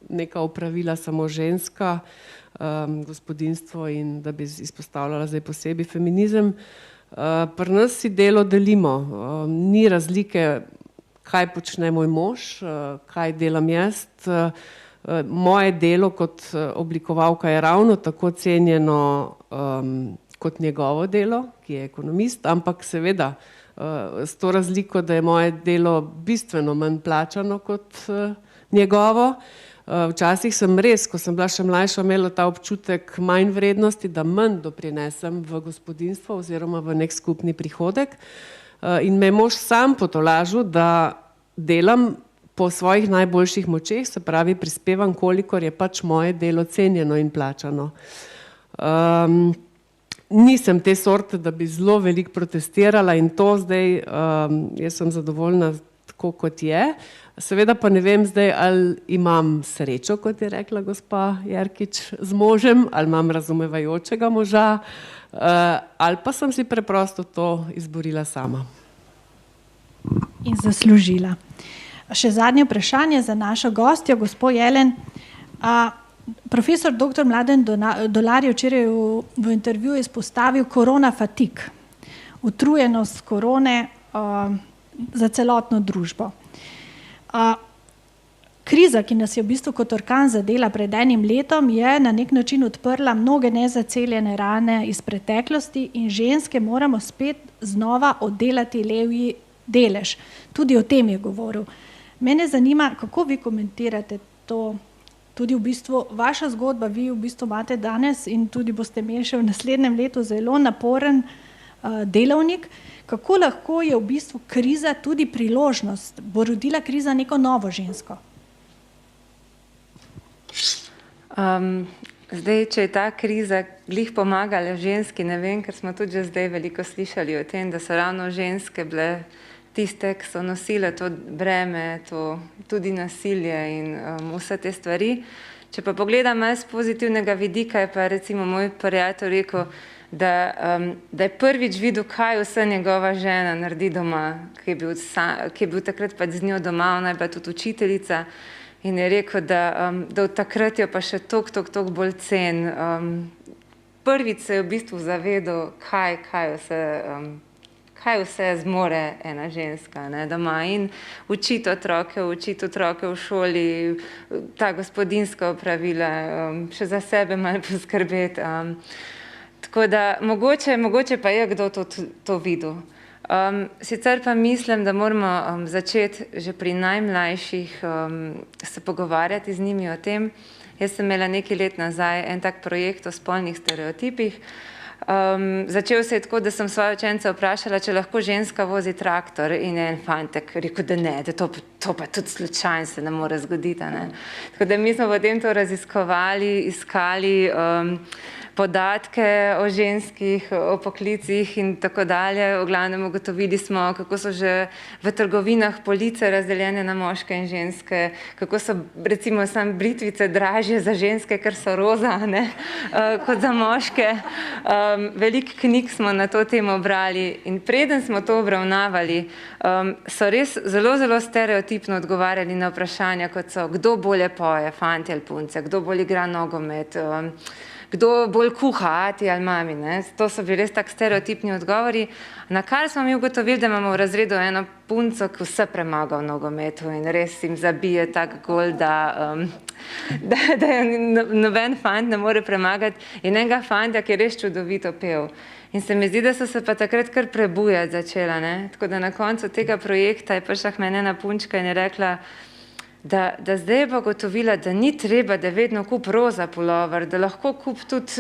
Speaker 3: neka opravila samo ženska, gospodinjstvo in da bi izpostavljala zdaj posebej feminizem. Pri nas si delo delimo, ni razlike, kaj počne moj mož, kaj delam jaz. Moje delo kot oblikovalka je ravno tako cenjeno kot njegovo delo, ki je ekonomist, ampak seveda s to razliko, da je moje delo bistveno manj plačano kot njegovo. Včasih sem res, ko sem bila še mlajša, imela ta občutek manj vrednosti, da manj doprinesem v gospodinjstvo oziroma v nek skupni prihodek. In me je mož sam potolažil, da delam po svojih najboljših močeh, se pravi prispevam, kolikor je pač moje delo cenjeno in plačano. Nisem te sorte, da bi zelo veliko protestirala in to zdaj, jaz sem zadovoljna tako, kot je. Seveda pa ne vem zdaj, ali imam srečo, kot je rekla gospa Jerkič, z možem, ali imam razumevajočega moža, ali pa sem si preprosto to izborila sama.
Speaker 1: In zaslužila. Še zadnje vprašanje za našo gostjo, gospo Jelen. Profesor dr. Mladen Dolar je včeraj v intervjuju izpostavil korona fatig, utrujenost korone za celotno družbo. Kriza, ki nas je v bistvu kot orkan zadela pred enim letom, je na nek način odprla mnoge nezaceljene rane iz preteklosti in ženske moramo spet znova oddelati levji delež. Tudi o tem je govoril. Mene zanima, kako vi komentirate to. Tudi v bistvu vaša zgodba, vi v bistvu imate danes in tudi boste imeli še v naslednjem letu zelo naporen delovnik. Kako lahko je v bistvu kriza tudi priložnost? Bo rodila kriza neko novo žensko?
Speaker 7: Zdaj, če je ta kriza glih pomagala ženski, ne vem, ker smo tudi že zdaj veliko slišali o tem, da so ravno ženske bile tiste, ki so nosile to breme, to tudi nasilje in vse te stvari. Če pa pogledam malo z pozitivnega vidika, je pa recimo moj prijatelj rekel, da je prvič videl, kaj vse njegova žena naredi doma, ki je bil takrat pa z njo doma, ona je pa tudi učiteljica in je rekel, da od takrat jo pa še toliko bolj cen. Prvič se je v bistvu zavedal, kaj vse zmore ena ženska doma in učiti otroke v šoli, ta gospodinjska opravila, še za sebe malo poskrbeti. Tako da mogoče pa je kdo to videl. Sicer pa mislim, da moramo začeti že pri najmlajših se pogovarjati z njimi o tem. Jaz sem imela nekaj let nazaj en tak projekt o spolnih stereotipih. Začel se je tako, da sem svoje učence vprašala, če lahko ženska vozi traktor in je en fantek rekel, da ne, da to pa tudi slučajno se ne more zgoditi. Tako da mi smo potem to raziskovali, iskali podatke o ženskih, o poklicih in tako dalje. V glavnem ugotovili smo, kako so že v trgovinah police razdeljene na moške in ženske, kako so recimo sam britvice dražje za ženske, ker so roza, kot za moške. Veliko knjig smo na to temo brali in preden smo to obravnavali, so res zelo stereotipno odgovarjali na vprašanja, kot so, kdo bolje poje, fantje ali punce, kdo bolj igra nogomet, kdo bolj kuha, ati ali mami, ne. To so bili res tak stereotipni odgovori, na kar smo mi ugotovili, da imamo v razredu eno punco, ki vse premaga v nogometu in res jim zabije tak gol, da je noben fant ne more premagati in enega fanta, ki je res čudovito pel. In se mi zdi, da so se pa takrat kar prebujati začela, ne. Tako da na koncu tega projekta je prišla k meni ena punčka in je rekla, da zdaj je pa gotovila, da ni treba, da vedno kup roza pulover, da lahko kup tudi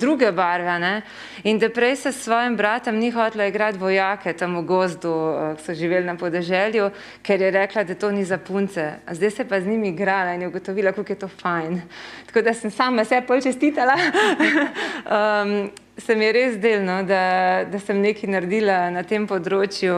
Speaker 7: druge barve, ne. In da prej se s svojim bratom ni hotela igrati vojake tam v gozdu, ki so živeli na podeželju, ker je rekla, da to ni za punce. A zdaj se pa z njimi igrala in je ugotovila, kako je to fajn. Tako da sem sama se pol čestitala. Se mi je res delno, da sem nekaj naredila na tem področju.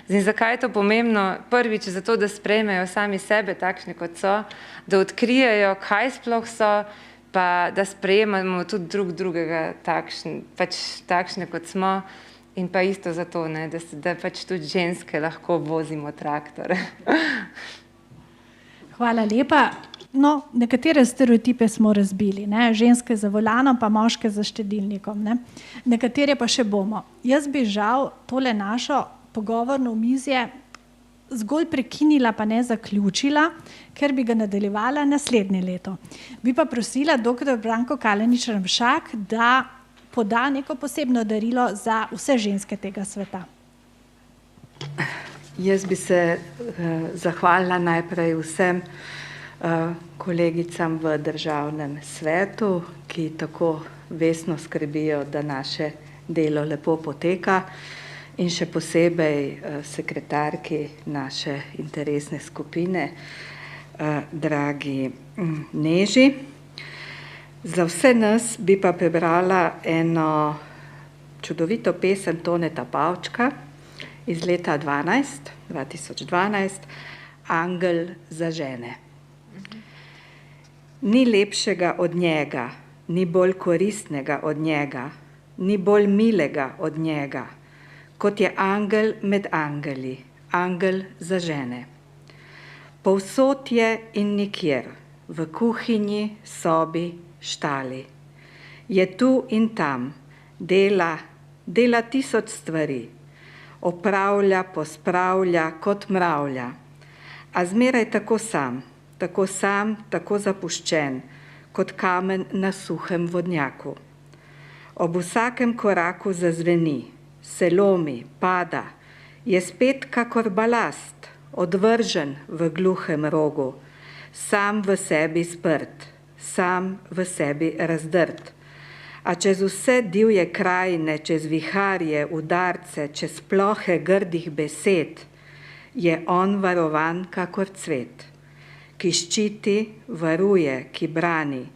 Speaker 7: In zakaj je to pomembno? Prvič zato, da sprejmejo sami sebe takšne, kot so, da odkrijejo, kaj sploh so, pa da sprejemamo tudi drugega takšne, kot smo. In pa isto zato, ne, da pač tudi ženske lahko vozimo traktor.
Speaker 1: Hvala lepa. No, nekatere stereotipe smo razbili, ne? Ženske za volanom, pa moške za štedilnikom, ne? Nekatere pa še bomo. Jaz bi žal tole našo pogovorno omizje zgolj prekinila, pa ne zaključila, ker bi ga nadaljevala naslednje leto. Bi pa prosila dr. Branko Kalenić Ramšak, da poda neko posebno darilo za vse ženske tega sveta.
Speaker 6: Jaz bi se zahvalila najprej vsem kolegicam v državnem svetu, ki tako vestno skrbijo, da naše delo lepo poteka, in še posebej sekretarki naše interesne skupine, dragi Neži. Za vse nas bi pa prebrala eno čudovito pesem Toneta Pavčka iz leta 2012, Angel za žene. Ni lepšega od njega, ni bolj koristnega od njega, ni bolj milega od njega, kot je angel med angeli, angel za žene. Povsod je in nikjer, v kuhinji, sobi, štali. Je tu in tam, dela 1000 stvari, opravlja, pospravlja, kot mravlja, a zmeraj tako sam, tako zapuščen, kot kamen na suhem vodnjaku. Ob vsakem koraku zazveni, se lomi, pada, je spet kakor balast, odvržen v gluhem rogu, sam v sebi sprt, sam v sebi razdrt. A čez vse divje krajine, čez viharje, udarce, čez plohe grdih besed, je on varovan kakor cvet, ki ščiti, varuje, ki brani,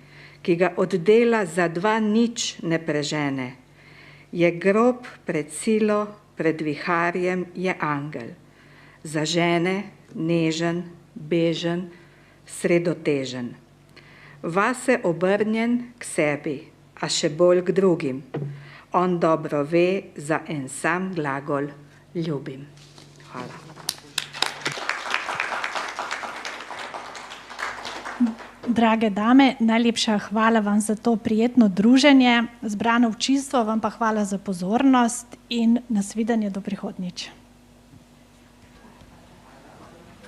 Speaker 6: ki ga od dela za 2 nič ne prežene. Je grob pred silo, pred viharjem je angel. Za žene nežen, bežen, sredotežen. Vase obrnjen k sebi, a še bolj k drugim. On dobro ve za en sam glagol ljubim. Hvala.
Speaker 1: Drage dame, najlepša hvala vam za to prijetno druženje, zbrano občinstvo vam pa hvala za pozornost in nasvidenje do prihodnjič.